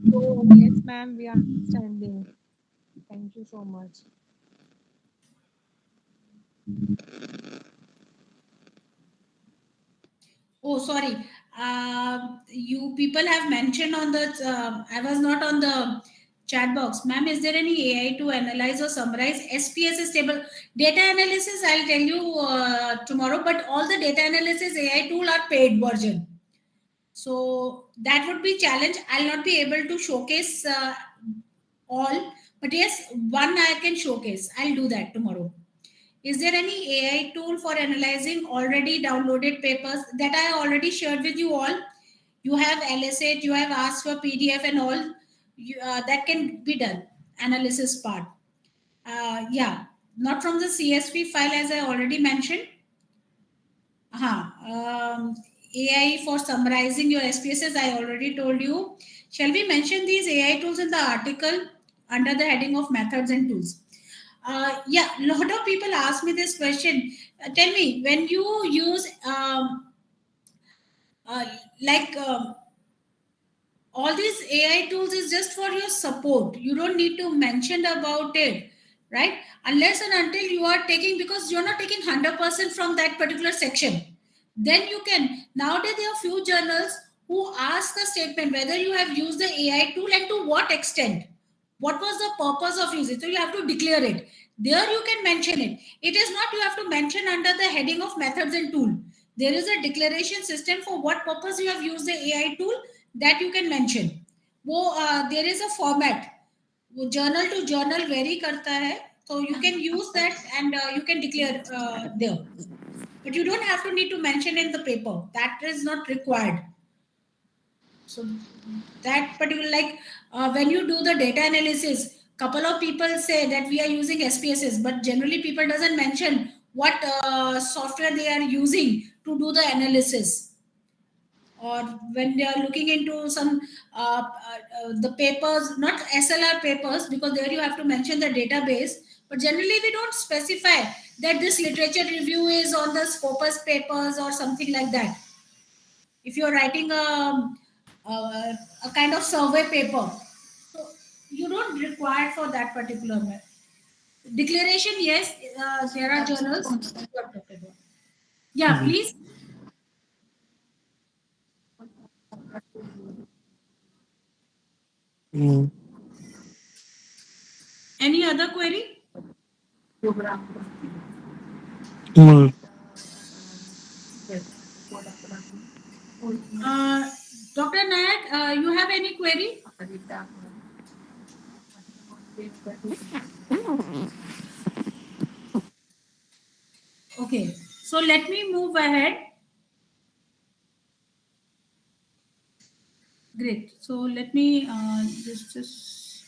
Yes, ma'am, we are understanding. Thank you so much.
Oh, sorry. You people have mentioned on the. I was not on the chat box, ma'am. Is there any AI to analyze or summarize SPSS table data analysis? I'll tell you tomorrow. But all the data analysis AI tool are paid version, so that would be challenge. I'll not be able to showcase all, but yes, one I can showcase. I'll do that tomorrow. Is there any AI tool for analyzing already downloaded papers that I already shared with you all? You have LSA, you have asked for PDF and all. That can be done. Analysis part. Yeah, not from the CSV file as I already mentioned. AI for summarizing your SPSS, I already told you. Shall we mention these AI tools in the article under the heading of methods and tools? Yeah, a lot of people ask me this question. Tell me, when you use uh, like all these AI tools is just for your support. You don't need to mention about it, right? Unless and until you are taking, because you're not taking 100% from that particular section. Then you can. Nowadays, there are few journals who ask a statement whether you have used the AI tool and to what extent. What was the purpose of using it? So you have to declare it. There you can mention it. It is not you have to mention under the heading of methods and tool. There is a declaration system for what purpose you have used the AI tool, that you can mention. वो there is a format, वो journal to journal vary करता है, so you can use that and you can declare there, but you don't have to need to mention in the paper. That is not required. So that particular, like when you do the data analysis, couple of people say that we are using SPSS, but generally people doesn't mention what software they are using to do the analysis or when they are looking into some the papers, not SLR papers, because there you have to mention the database, but generally we don't specify that this literature review is on the Scopus papers or something like that. If you're writing a kind of survey paper, so you don't require for that particular declaration. Yes, there are journals. Yeah, please.
Mm.
Any other query?
Mm.
Uh, Dr. Nayak, you have any query? Okay, so let me move ahead. Great. So let me just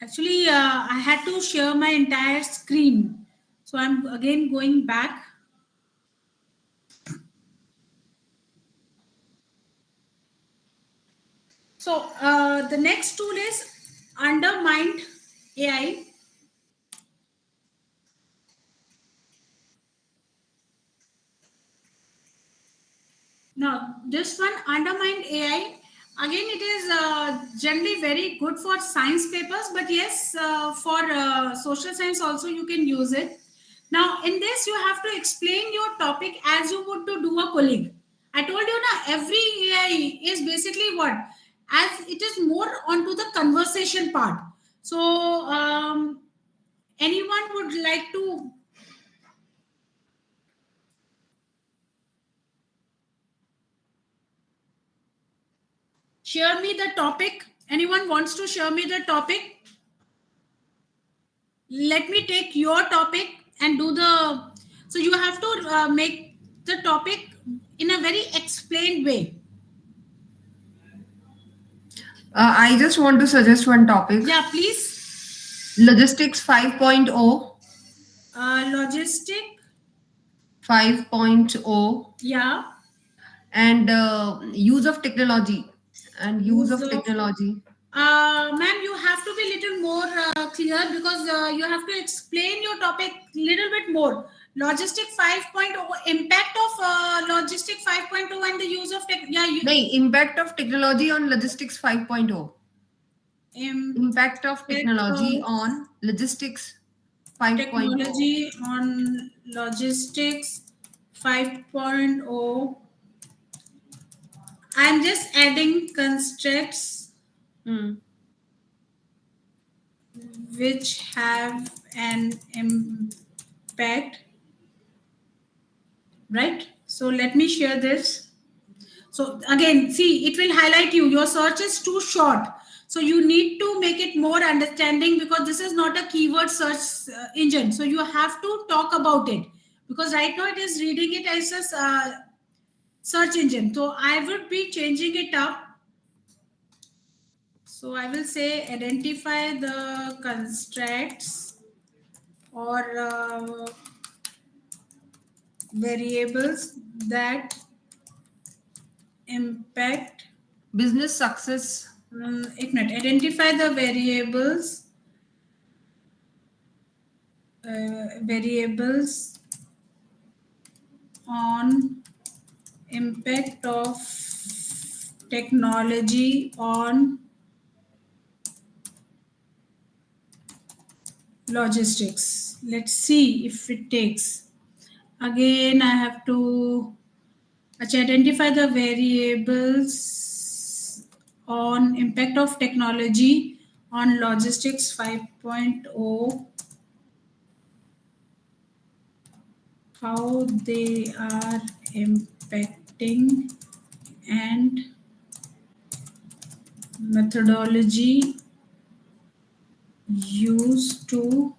actually I had to share my entire screen. So I'm again going back. So the next tool is Undermined AI. Now, this one, Undermined AI, again, it is generally very good for science papers, but yes, for social science also you can use it. Now, in this, you have to explain your topic as you would to do a colleague. I told you now, every AI is basically what? As it is more onto the conversation part. So, anyone would like to share me the topic? Anyone wants to share me the topic? Let me take your topic and do the, so you have to make the topic in a very explained way.
I just want to suggest one topic.
Yeah, please.
Logistics 5.0.
Logistic.
5.0.
Yeah.
And use of technology. And use
Use
of
of,
technology.
ma'am, you have to be a little more clear, because you have to explain your topic little bit more. Logistic 5.0, impact of logistic 5.0 and the use of tech. Yeah, you,
No, impact of technology on logistics 5.0. Impact of
impact
technology
of
on logistics 5.0.
technology on logistics 5.0. I'm just adding constructs
Hmm.
which have an impact, right? So let me share this. So again, see, it will highlight you. Your search is too short. So you need to make it more understanding, because this is not a keyword search engine. So you have to talk about it, because right now it is reading it as a search engine. So I would be changing it up. So I will say identify the constructs or variables that impact.
Business success.
Ignite. Identify the variables on impact of technology on logistics. Let's see if it takes. Again, I have to identify the variables on impact of technology on logistics 5.0, how they are impacting, and methodology used to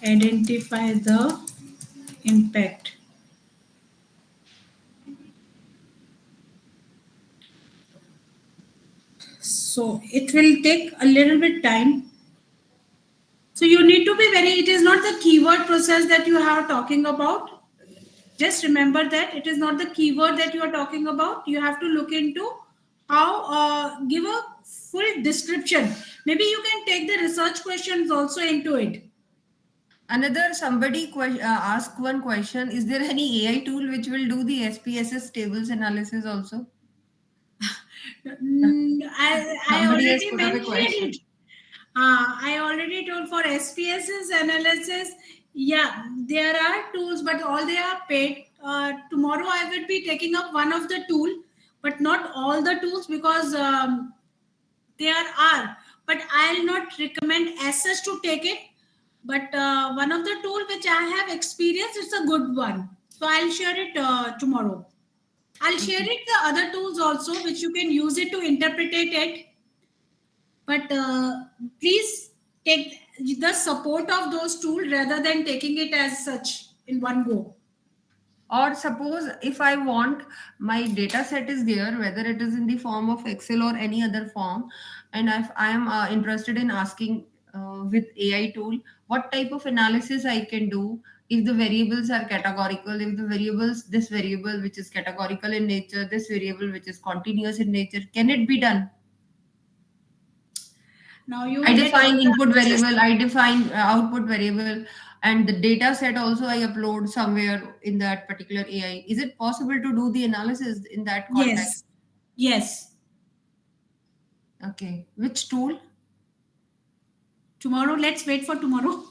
identify the impact. So it will take a little bit time. So you need to be very, it is not the keyword process that you are talking about. Just remember that it is not the keyword that you are talking about. You have to look into how, give a full description. Maybe you can take the research questions also into it.
Another somebody ask one question: is there any AI tool which will do the SPSS tables analysis also?
I
Somebody has
already
put up a
mentioned
question.
it. I already told for SPSS analysis. Yeah, there are tools, but all they are paid. Tomorrow I will be taking up one of the tool, but not all the tools, because there are. But I'll not recommend as such to take it. But one of the tool which I have experienced, it's a good one. So I'll share it tomorrow. I'll share
Okay.
it the other tools also, which you can use it to interpret it. But please take the support of those tools rather than taking it as such in one go.
Or suppose if I want, my data set is there, whether it is in the form of Excel or any other form, and if I am interested in asking with AI tool, what type of analysis I can do if the variables are categorical, if the variables, this variable which is categorical in nature, this variable which is continuous in nature, can it be done?
Now you
I
will get all
define
the
input
answers.
variable, I define output variable, and the data set also I upload somewhere in that particular AI. Is it possible to do the analysis in that context?
Yes. Yes.
Okay. Which tool?
Tomorrow, let's wait for tomorrow.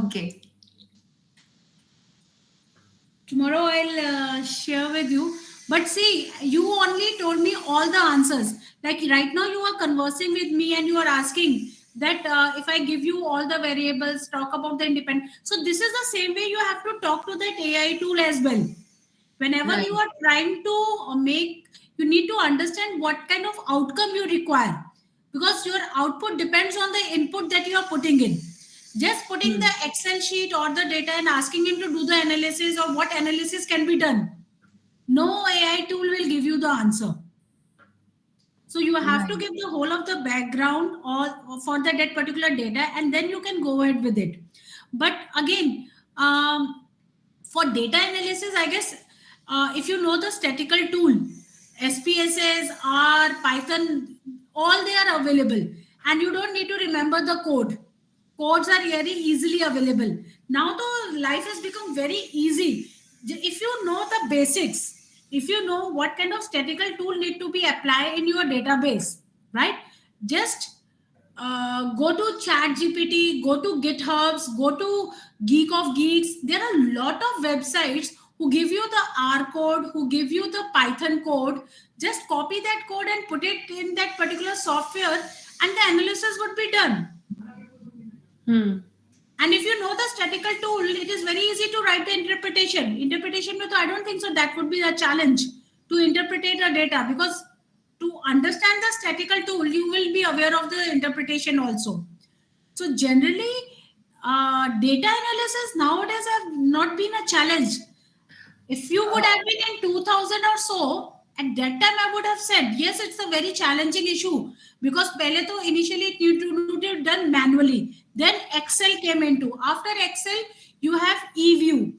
Okay.
Tomorrow I'll share with you. But see, you only told me all the answers. Like right now, you are conversing with me and you are asking that if I give you all the variables, talk about the independent. So this is the same way you have to talk to that AI tool as well. Whenever you
Right.
are trying to make, you need to understand what kind of outcome you require, because your output depends on the input that you are putting in. Just putting the
Hmm.
Excel sheet or the data and asking him to do the analysis or what analysis can be done, no AI tool will give you the answer. So you have to
Right.
give the whole of the background or for that particular data, and then you can go ahead with it. But again, for data analysis, I guess if you know the statistical tool, SPSS, R, Python, all they are available, and you don't need to remember the code. Codes are very easily available. Now the life has become very easy. If you know the basics, if you know what kind of statistical tool need to be applied in your database, right? Just go to chat gpt, go to githubs, go to geek of geeks. There are a lot of websites who give you the R code, who give you the Python code. Just copy that code and put it in that particular software, and the analysis would be done.
Hmm.
And if you know the statistical tool, it is very easy to write the interpretation method. I don't think so that would be a challenge to interpret the data, because to understand the statistical tool you will be aware of the interpretation also. So generally, data analysis nowadays have not been a challenge. If you would have been in 2000 or so, at that time I would have said, yes, it's a very challenging issue, because pehle to initially it need to be done manually. Then Excel came into. After Excel, you have eView.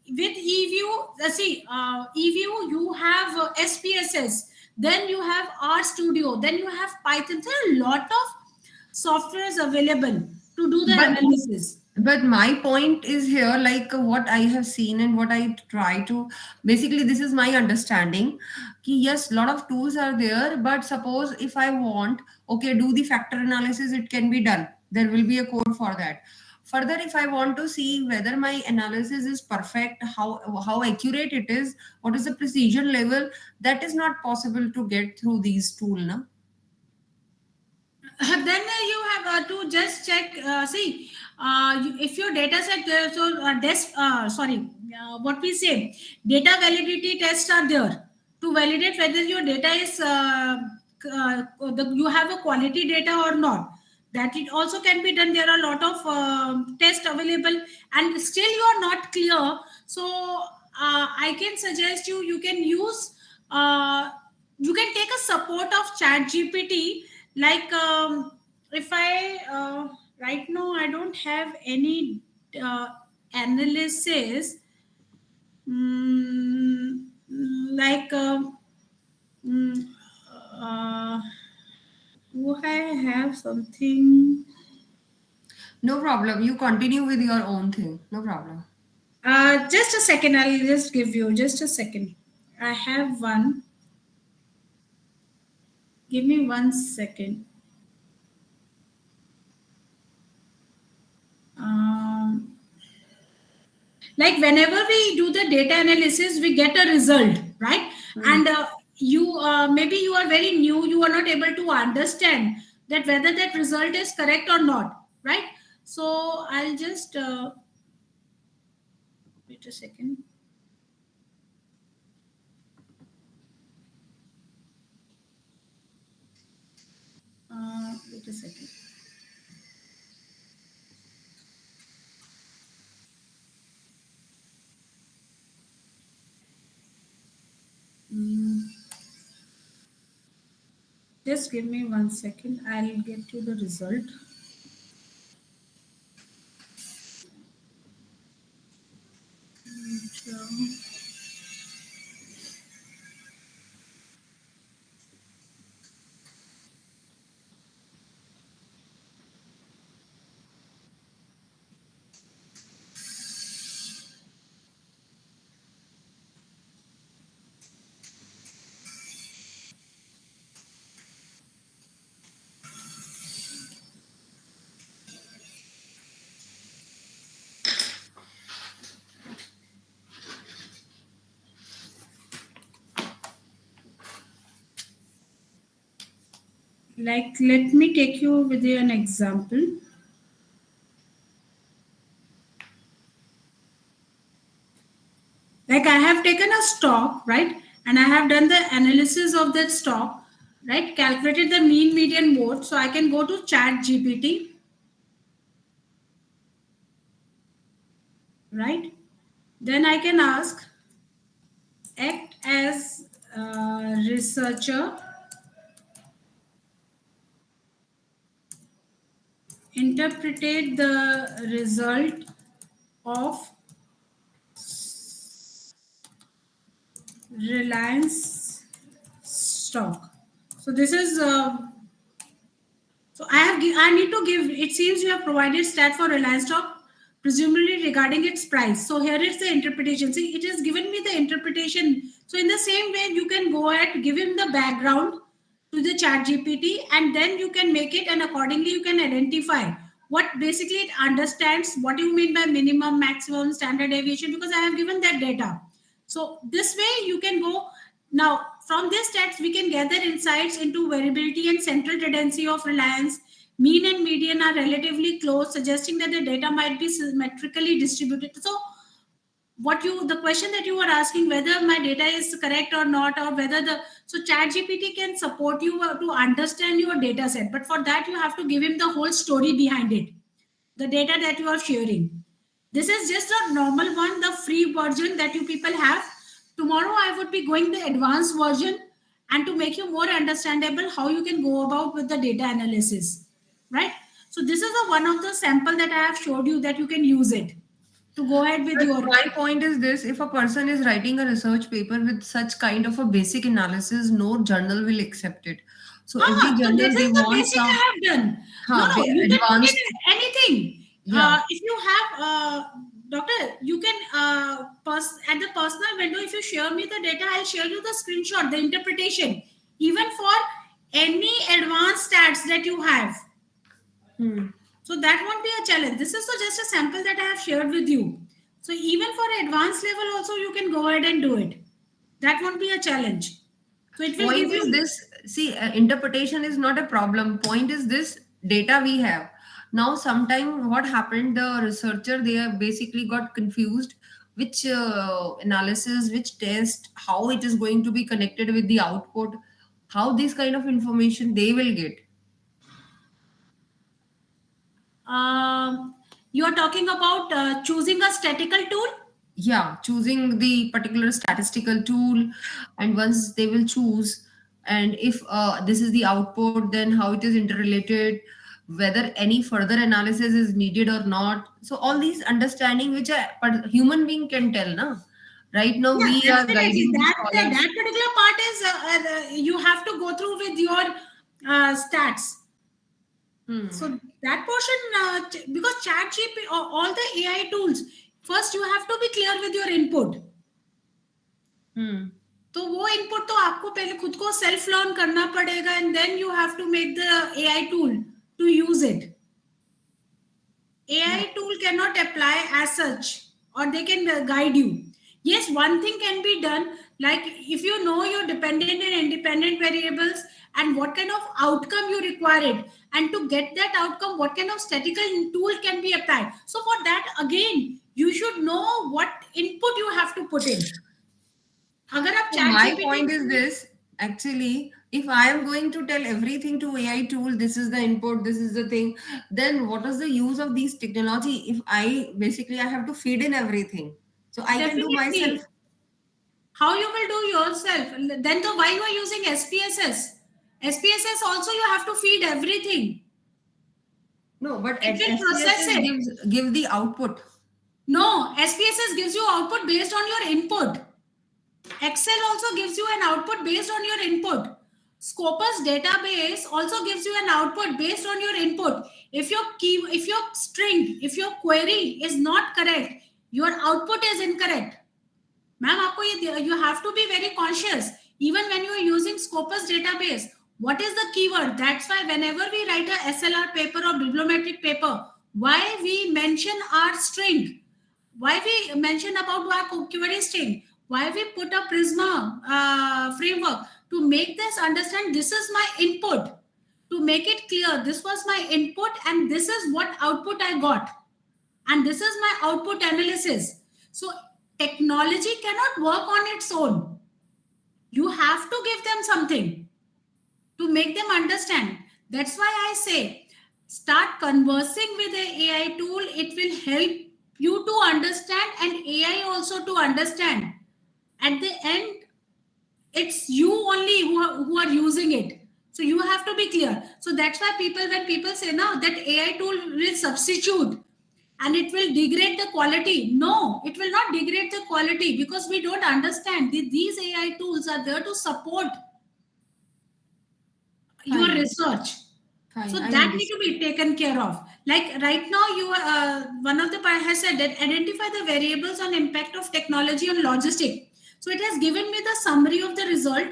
With eView, eView, you have SPSS. Then you have R Studio. Then you have Python. There are a lot of softwares available to do the
But
analysis.
my point is here, like what I have seen and what I try to, basically this is my understanding. Ki yes, lot of tools are there, but suppose if I want, okay, do the factor analysis, it can be done. There will be a code for that. Further, if I want to see whether my analysis is perfect, how accurate it is, what is the precision level, that is not possible to get through these tools, na?
Then you have to just check, see, if your data set sorry, what we say, data validity tests are there to validate whether your data is you have a quality data or not. That it also can be done. There are a lot of tests available, and still you are not clear. So I can suggest you can use, uh, you can take a support of chat gpt. Like if I right now I don't have any uh, analysis, mm, like mm, uh, do I have something?
No problem. You continue with your own thing. No problem.
Just a second. I'll just give you just a second. I have one. Give me 1 second. Um, like whenever we do the data analysis, we get a result, right?
Hmm.
And you maybe you are very new. You are not able to understand that whether that result is correct or not, right? So I'll just wait a second. Wait a second. Mm, just give me 1 second. I'll get you the result. So, like, let me take you with an example. Like I have taken a stock, right? And I have done the analysis of that stock, right? Calculated the mean, median, mode. So I can go to Chat GPT, right? Then I can ask, act as a researcher, interpret the result of Reliance stock. So this is so I need to give. It seems you have provided stat for Reliance stock, presumably regarding its price. So here is the interpretation. See, it has given me the interpretation. So in the same way, you can go ahead, give him the background to the Chat GPT, and then you can make it, and accordingly you can identify what basically it understands. What do you mean by minimum, maximum, standard deviation? Because I have given that data. So this way you can go now. From these stats, we can gather insights into variability and central tendency of Reliance. Mean and median are relatively close, suggesting that the data might be symmetrically distributed. So what you the question that you were asking, whether my data is correct or not, or whether the so chat gpt can support you to understand your data set, but for that you have to give him the whole story behind it, the data that you are sharing. This is just a normal one, the free version that you people have. Tomorrow I would be going the advanced version, and to make you more understandable how you can go about with the data analysis, right? So this is a one of the sample that I have showed you that you can use it to go ahead with
But
your.
my point is this: if a person is writing a research paper with such kind of a basic analysis, no journal will accept it. So every
So this
journal they
is the
want
basic I
some,
have done. No,
huh,
no, you can put it
advanced.
in anything.
Yeah.
If you have, doctor, you can at the personal window. If you share me the data, I'll share you the screenshot, the interpretation, even for any advanced stats that you have.
Hmm.
So that won't be a challenge. This is just a sample that I have shared with you. So even for advanced level, also you can go ahead and do it. That won't be a challenge. So it will give
Point is
you.
this, see, interpretation is not a problem. Point is this, data we have. Now, sometime what happened, the researcher, they have basically got confused which analysis, which test, how it is going to be connected with the output, how this kind of information they will get.
Um, you are talking about choosing a statistical tool.
Yeah, choosing the particular statistical tool, and once they will choose, and if this is the output, then how it is interrelated, whether any further analysis is needed or not. So all these understanding which a human being can tell, na, Right now,
Yeah,
we are
definitely.
guiding the
That
scholars.
particular part is you have to go through with your stats.
Hmm.
So that portion, because chat GP or all the AI tools, first you have to be clear with your input.
Hmm.
तो वो input तो आपको पहले खुद को self learn करना पड़ेगा and then you have to make the AI tool to use it.
Yeah.
AI tool cannot apply as such, or they can guide you. Yes, one thing can be done, like if you know your dependent and independent variables and what kind of outcome you require it, and to get that outcome, what kind of statistical tool can be applied. So for that, again, you should know what input you have to put in. अगर आप
So
chat
my
GPT
point is this, actually, if I am going to tell everything to AI tool, this is the input, this is the thing, then what is the use of these technology if I basically I have to feed in everything? So I can do myself.
definitely, how you will do yourself, then the why you are using SPSS also you have to feed everything.
No, but
It
at
will process
SPSS
it.
give the output.
No, SPSS gives you output based on your input. Excel also gives you an output based on your input. Scopus database also gives you an output based on your input. If your key, if your string, if your query is not correct, your output is incorrect. Ma'am, आपको ये you have to be very conscious even when you are using Scopus database. What is the keyword? That's why whenever we write a SLR paper or bibliometric paper, why we mention our string, why we mention about our query string, why we put a Prisma framework to make this understand this is my input, to make it clear this was my input and this is what output I got, and this is my output analysis. So technology cannot work on its own. You have to give them something to make them understand. That's why I say start conversing with the AI tool. It will help you to understand and AI also to understand. At the end, it's you only who are using it. So you have to be clear. So that's why people, when people say now that AI tool will substitute and it will degrade the quality, no, it will not degrade the quality, because we don't understand these AI tools are there to support your
Fine,
research. So
fine, I
that need to
understand.
be taken care of. Like right now, you one of the part has said that identify the variables on impact of technology on logistic. So it has given me the summary of the result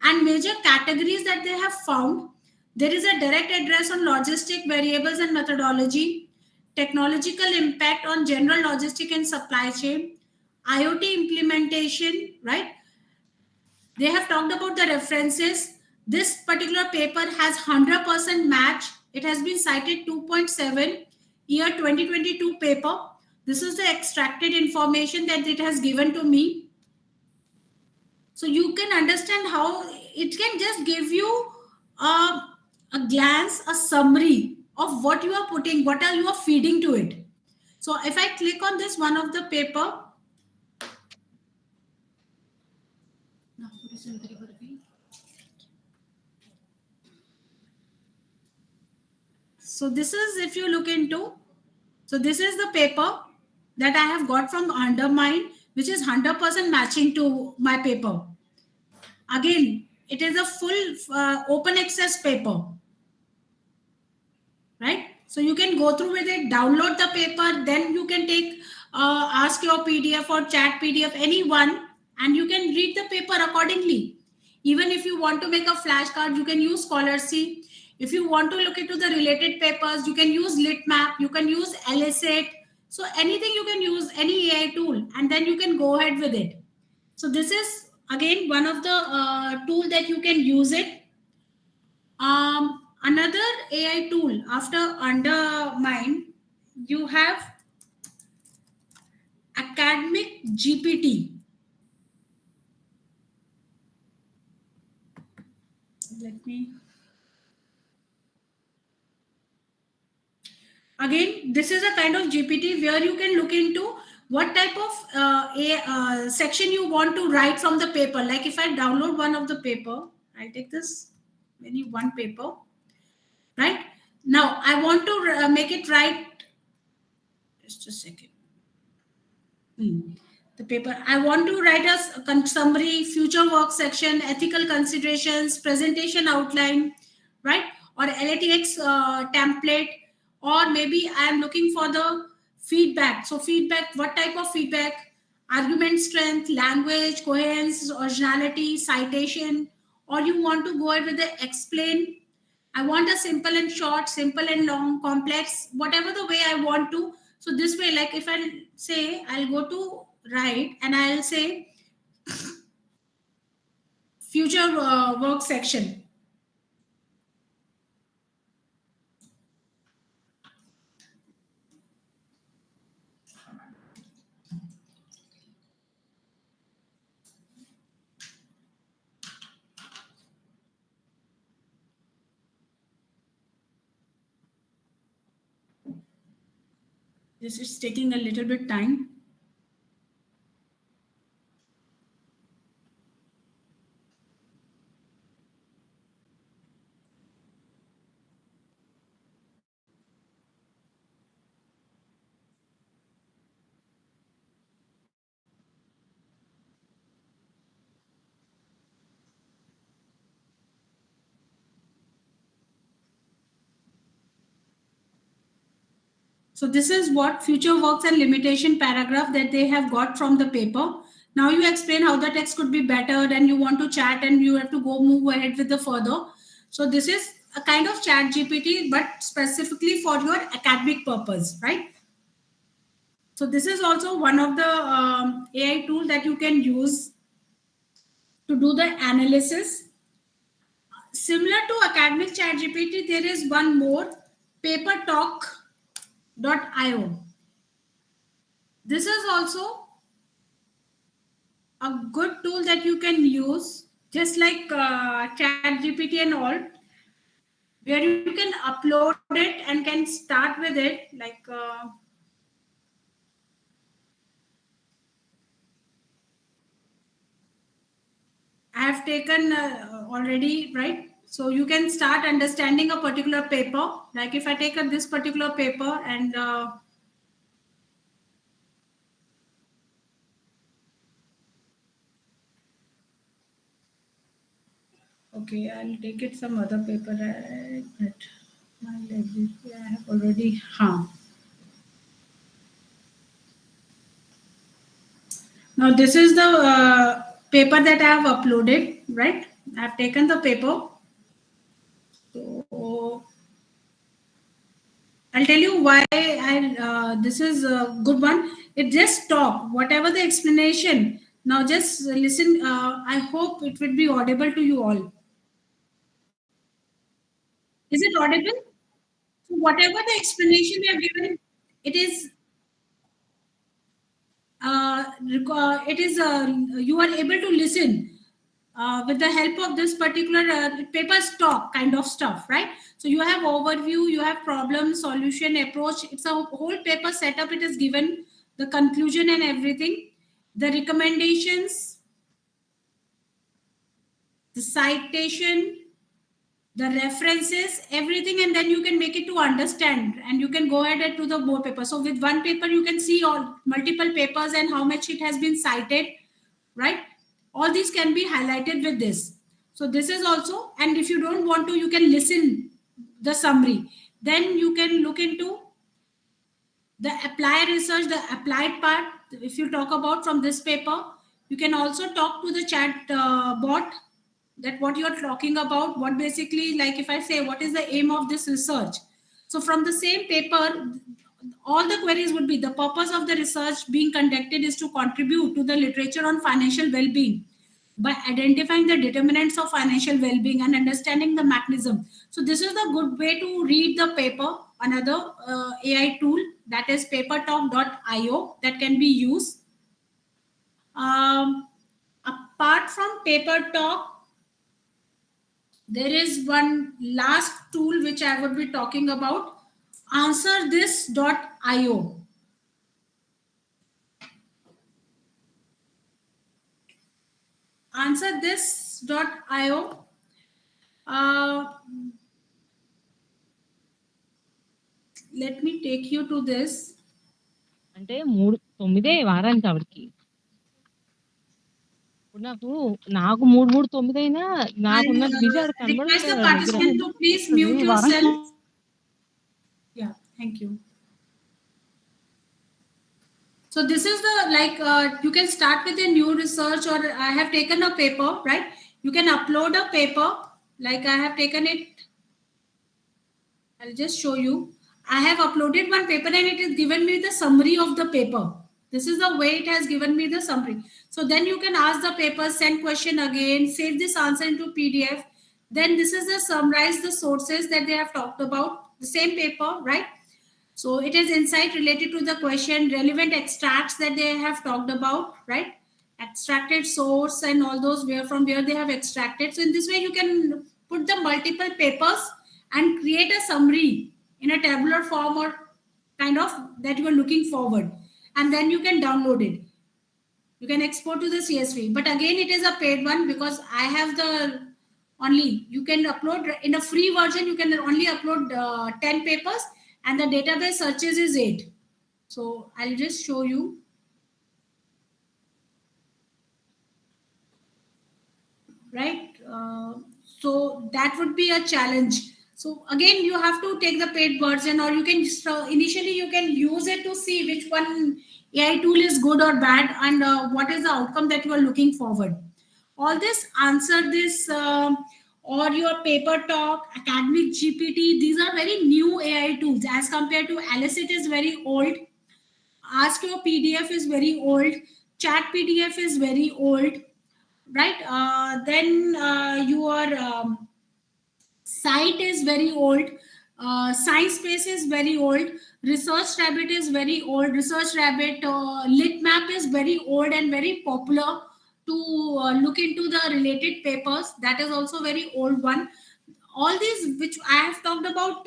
and major categories that they have found. There is a direct address on logistic variables and methodology, technological impact on general logistic and supply chain, IoT implementation, right? They have talked about the references. This particular paper has 100% match. It has been cited 2.7 year 2022 paper. This is the extracted information that it has given to me. So you can understand how it can just give you a glance, a summary of what you are putting, what are you are feeding to it. So if I click on this one of the paper, so this is, if you look into, so this is the paper that I have got from Undermine, which is 100% matching to my paper. Again, it is a full open access paper, right? So you can go through with it, download the paper, then you can take, ask your PDF or chat PDF, anyone, and you can read the paper accordingly. Even if you want to make a flashcard, you can use Scholarcy. If you want to look into the related papers, you can use Litmap, you can use LSAT. So anything you can use, any AI tool, and then you can go ahead with it. So this is again one of the tool that you can use it. Another AI tool after Undermine, you have Academic GPT. Let me. Again, this is a kind of GPT where you can look into what type of section you want to write from the paper. Like if I download one of the paper, I'll take this, any one paper, right? Now I want to make it right. Just a second. the paper. I want to write a summary, future work section, ethical considerations, presentation outline, right? Or LATX template, or maybe I am looking for the feedback. So feedback, what type of feedback? Argument strength, language, coherence, originality, citation, or you want to go ahead with the explain. I want a simple and short, simple and long, complex, whatever the way I want to. So this way, like if I say I'll go to write and I'll say future work section. This is taking a little bit time. So this is what future works and limitation paragraph that they have got from the paper. Now you explain how the text could be better and you want to chat and you have to go move ahead with the further. So this is a kind of chat GPT, but specifically for your academic purpose, right? So this is also one of the AI tool that you can use to do the analysis. Similar to academic chat GPT, there is one more, papertalk.io. This is also a good tool that you can use, just like chat GPT and all, where you can upload it and can start with it. Like I have taken already, right? So you can start understanding a particular paper. Like if I take this particular paper and okay, I'll take it some other paper at my library. I have already. Now this is the paper that I have uploaded, right? I have taken the paper. So I'll tell you why this is a good one. It just talk, whatever the explanation. Now just listen. I hope it will be audible to you all. Is it audible? So whatever the explanation we have given, it is you are able to listen with the help of this particular paper stock kind of stuff, right? So you have overview, you have problem solution approach. It's a whole paper setup. It is given the conclusion and everything, the recommendations, the citation, the references, everything, and then you can make it to understand and you can go ahead and do the more paper. So with one paper you can see all multiple papers and how much it has been cited, right? All these can be highlighted with this. So this is also, and if you don't want to, you can listen the summary. Then you can look into the applied research, the applied part. If you talk about from this paper, you can also talk to the chat bot that what you're talking about, what basically, like if I say what is the aim of this research, so from the same paper all the queries would be, the purpose of the research being conducted is to contribute to the literature on financial well-being by identifying the determinants of financial well-being and understanding the mechanism. So this is the good way to read the paper. Another AI tool, that is papertalk.io, that can be used. Apart from papertalk, there is one last tool which I would be talking about, answerthis.io. Answerthis.io. Let me take you to this.
అంటే 3 9 వారానికి ఆవిడకి ఇప్పుడు నాకు 3, 3, 9 అయినా
I'll
నాకున్నది busy ఆడ
request the
కనబడట్లేదు ఆడి దగ్గర.
participant to please
వస్తది
mute
వారానికి
yourself. Yeah, thank you. So this is the like you can start with a new research, or I have taken a paper, right? You can upload a paper. Like I have taken it. I'll just show you. I have uploaded one paper and it has given me the summary of the paper. This is the way it has given me the summary. So then you can ask the paper, send question again, save this answer into PDF. Then this is the summarize the sources that they have talked about, the same paper, right? So it is insight related to the question, relevant extracts that they have talked about, right? Extracted source and all those where from where they have extracted. So in this way, you can put the multiple papers and create a summary in a tabular form or kind of that you are looking forward, and then you can download it. You can export to the CSV, but again, it is a paid one because I have the only you can upload in a free version. You can only upload 10 papers, and the database searches is 8. So I'll just show you, right? So that would be a challenge. So again, you have to take the paid version, or you can initially you can use it to see which one AI tool is good or bad, and what is the outcome that you are looking forward. All this answer this or your paper talk, academic GPT. These are very new AI tools as compared to Alice. It is very old. Ask your PDF is very old. Chat PDF is very old, right? Then your site is very old. Science space is very old. Research rabbit is very old. Research rabbit lit map is very old and very popular to look into the related papers. That is also very old one. All these which I have talked about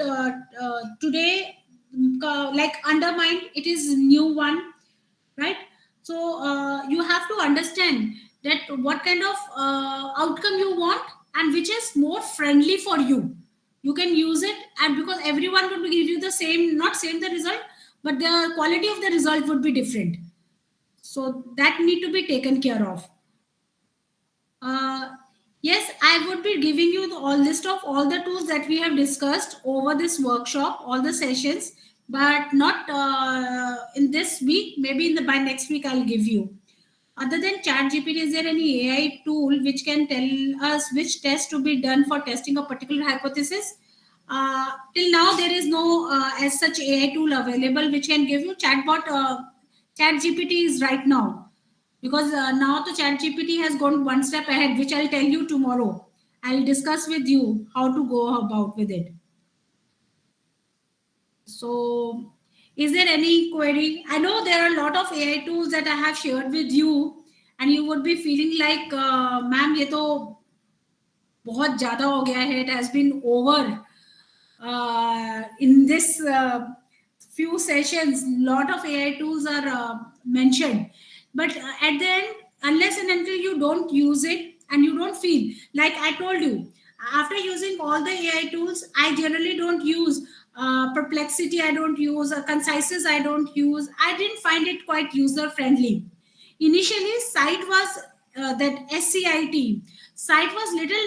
today, like undermined, it is new one, right? So you have to understand that what kind of outcome you want and which is more friendly for you. You can use it, and because everyone would give you the same, not same the result, but the quality of the result would be different. So that need to be taken care of. uh, yes, I would be giving you the all list of all the tools that we have discussed over this workshop, all the sessions, but not in this week. Maybe in the by next week I'll give you. Other than ChatGPT, is there any AI tool which can tell us which test to be done for testing a particular hypothesis? Till now, there is no as such AI tool available which can give you chatbot. ChatGPT is right now, because now the ChatGPT has gone one step ahead, which I'll tell you tomorrow. I'll discuss with you how to go about with it. So, is there any query? I know there are a lot of AI tools that I have shared with you, and you would be feeling like, ma'am, ये तो बहुत ज़्यादा हो गया है. It has been over. In this few sessions, lot of AI tools are mentioned, but at the end, unless and until you don't use it and you don't feel like I told you, after using all the AI tools, I generally don't use Perplexity. I don't use Concises. I don't use. I didn't find it quite user friendly. Initially, site was that SCIT site was little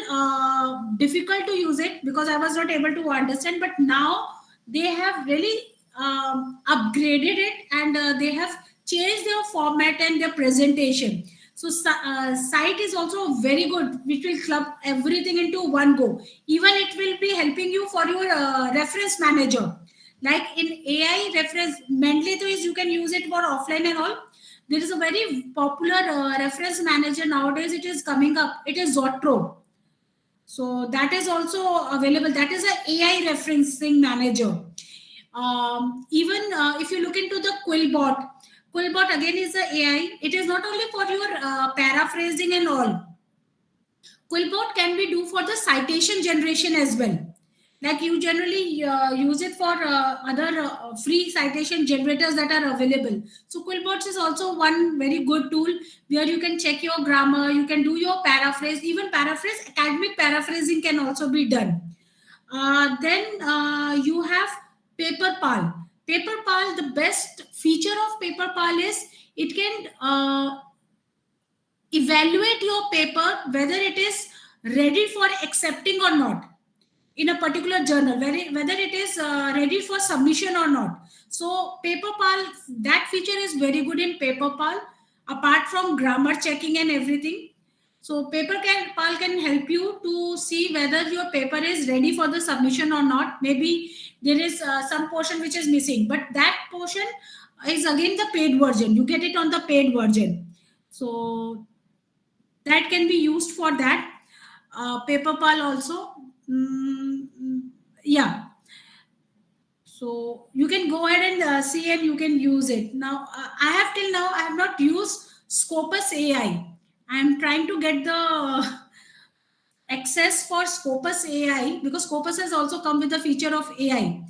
difficult to use it because I was not able to understand. But now they have really upgraded it, and they have changed their format and their presentation. So site is also very good, which will club everything into one go. Even it will be helping you for your reference manager. Like in AI reference, mainly to is you can use it for offline and all. There is a very popular reference manager nowadays. It is coming up. It is Zotro. So that is also available. That is a AI referencing manager. Even if you look into the Quillbot, Quillbot again is a AI. It is not only for your paraphrasing and all. Quillbot can be do for the citation generation as well. Like you generally use it for other free citation generators that are available. So Quillbot is also one very good tool where you can check your grammar, you can do your paraphrase, even paraphrase, academic paraphrasing can also be done. Then you have PaperPal. PaperPal, the best feature of PaperPal is it can evaluate your paper whether it is ready for accepting or not in a particular journal, whether it is ready for submission or not. So paperpal, that feature is very good in paperpal, apart from grammar checking and everything. So paperpal can help you to see whether your paper is ready for the submission or not. Maybe there is some portion which is missing, but that portion is again the paid version, you get it on the paid version. So that can be used for that. Paperpal also. Yeah, so you can go ahead and see, and you can use it. Now I have till now I have not used Scopus AI. I am trying to get the access for Scopus AI, because Scopus has also come with the feature of AI,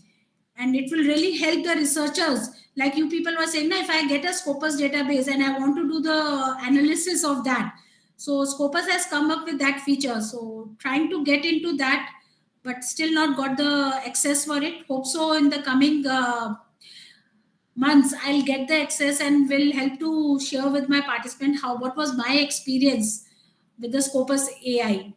and it will really help the researchers. Like you people were saying, if I get a Scopus database and I want to do the analysis of that, so Scopus has come up with that feature. So trying to get into that, but still not got the access for it. Hope so in the coming months I'll get the access and will help to share with my participant how what was my experience with the Scopus AI.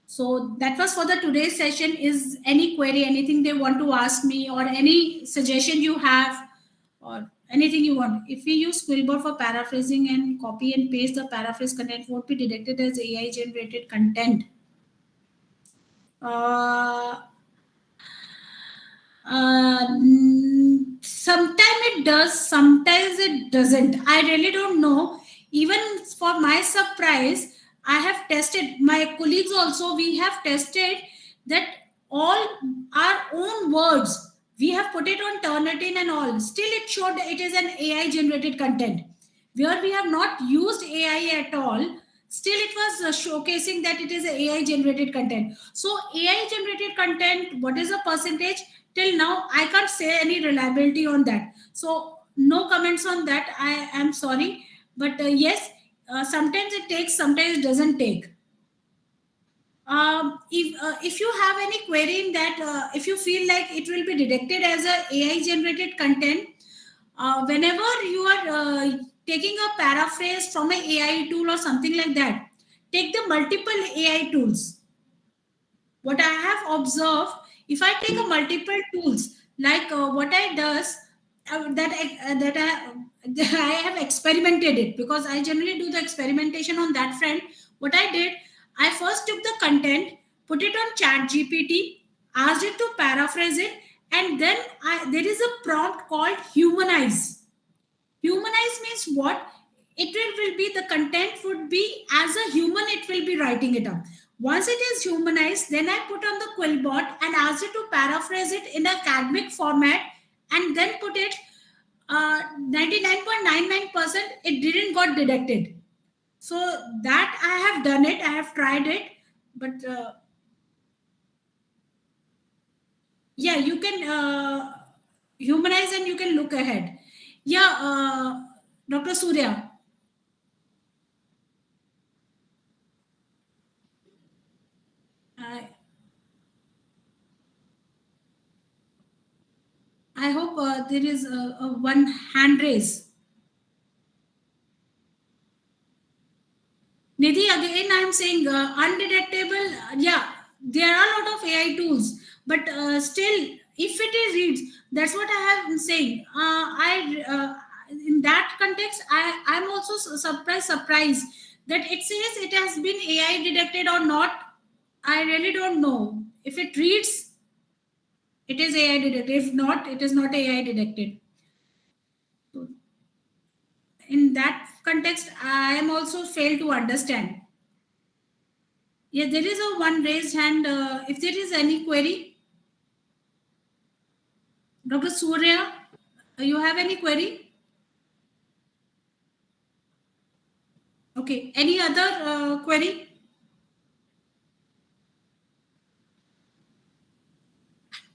So that was for the today's session. Is any query, anything they want to ask me, or any suggestion you have, or anything you want? If we use Quillbot for paraphrasing and copy and paste, the paraphrase content won't be detected as AI generated content. Uh, Sometimes it does, sometimes it doesn't. I really don't know. Even for my surprise, I have tested, my colleagues also, we have tested that all our own words, we have put it on Turnitin and all. Still, it showed it is an AI generated content. Where we have not used AI at all, still it was showcasing that it is AI generated content. So AI generated content, what is the percentage? Till now I can't say any reliability on that, so no comments on that. I am sorry, but yes, sometimes it takes, sometimes it doesn't take. If you have any query in that, if you feel like it will be detected as a AI generated content, whenever you are taking a paraphrase from an AI tool or something like that, take the multiple AI tools. What I have observed, if I take a multiple tools, like what I does, that I have experimented it, because I generally do the experimentation on that front. What I did, I first took the content, put it on Chat GPT, asked it to paraphrase it, and then there is a prompt called humanize. Humanize means what? Will be, the content would be as a human, it will be writing it up. Once it is humanized, then I put on the Quillbot and asked it to paraphrase it in academic format, and then put it 99.99% it didn't got detected. So that I have done it, I have tried it, but yeah, you can humanize and you can look ahead. Yeah, Dr. Surya. I I hope there is a one hand raise. Nidhi, again, I'm saying undetectable. Yeah, there are a lot of AI tools, but still, if it is reads, that's what I have been saying. In that context, I'm also surprised that it says it has been AI detected or not. I really don't know. If it reads, it is AI detected. If not, it is not AI detected. So in that context, I am also failed to understand. Yeah, there is a one raised hand. If there is any query, Dr. Surya, you have any query? Okay. Any other query?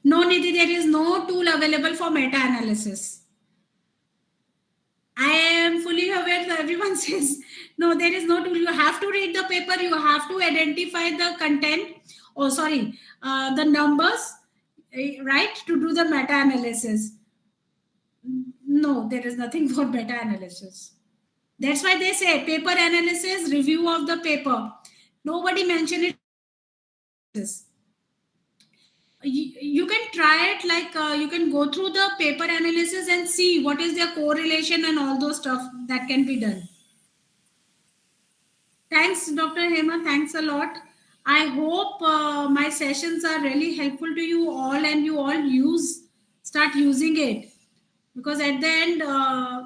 No, Nidhi, there is no tool available for meta-analysis. I am fully aware that everyone says, no, there is no tool. You have to read the paper. You have to identify the content. Oh, sorry, the numbers, right, to do the meta-analysis. No, there is nothing for meta-analysis. That's why they say paper analysis, review of the paper. Nobody mentioned it. You can try it, like you can go through the paper analysis and see what is their correlation and all those stuff that can be done. Thanks, Dr. Hema. Thanks a lot. I hope my sessions are really helpful to you all, and you all start using it, because at the end,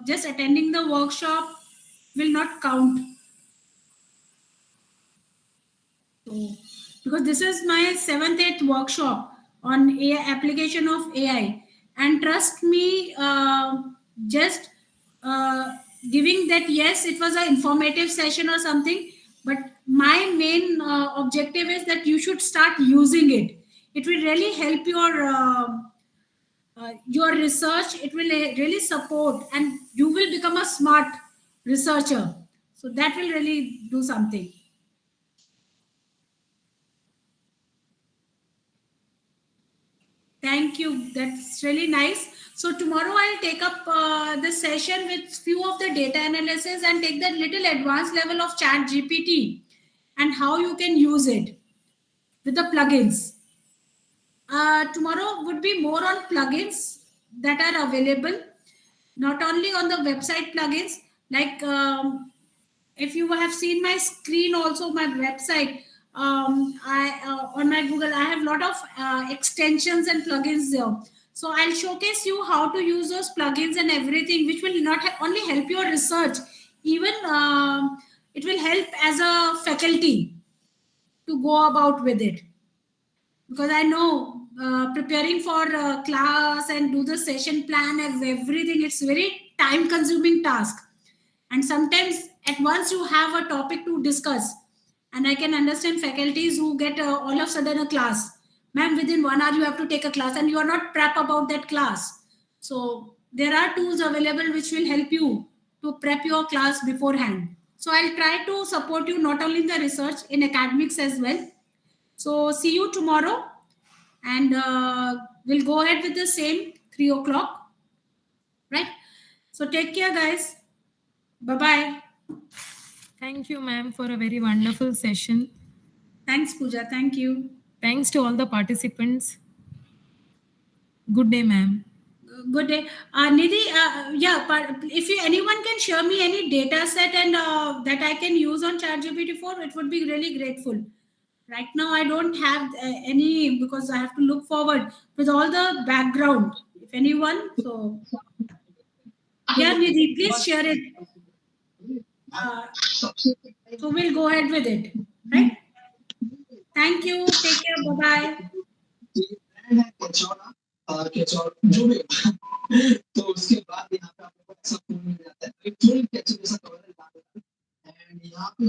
just attending the workshop will not count. So, because this is my 7th, 8th workshop on AI, application of AI, and trust me, just uh, giving that, yes, it was an informative session or something, but my main objective is that you should start using it. It will really help your research. It will really support, and you will become a smart researcher. So that will really do something. Thank you. That's really nice. So tomorrow I'll take up the session with few of the data analysis and take that little advanced level of chat GPT and how you can use it with the plugins. Tomorrow would be more on plugins that are available, not only on the website plugins, like if you have seen my screen, also my website, I on my Google, I have a lot of extensions and plugins there. So I'll showcase you how to use those plugins and everything, which will not only help your research, even it will help as a faculty to go about with it. Because I know preparing for class and do the session plan and everything, it's very time consuming task, and sometimes at once you have a topic to discuss, and I can understand faculties who get all of a sudden a class, ma'am, within 1 hour you have to take a class and you are not prep about that class. So there are tools available which will help you to prep your class beforehand. So I'll try to support you not only in the research, in academics as well. So see you tomorrow, and we'll go ahead with the same 3 o'clock, right? So take care, guys. Bye bye.
Thank you, ma'am, for a very wonderful session.
Thanks, Pooja. Thank you.
Thanks to all the participants. Good day, ma'am.
Good day. Nidhi, yeah, but if anyone can share me any data set and that I can use on ChatGPT 4, it would be really grateful. Right now, I don't have any, because I have to look forward with all the background. If anyone, so yeah, Nidhi, please share it. Uh, so we'll go ahead with it. Right? Thank you. Take care. Bye bye.
केचौड़ा जो भी होगा तो उसके बाद यहाँ पे आपको ऐसा फोन मिल जाता है, एक फुल कैचअप जैसा कवर है, एंड यहाँ पे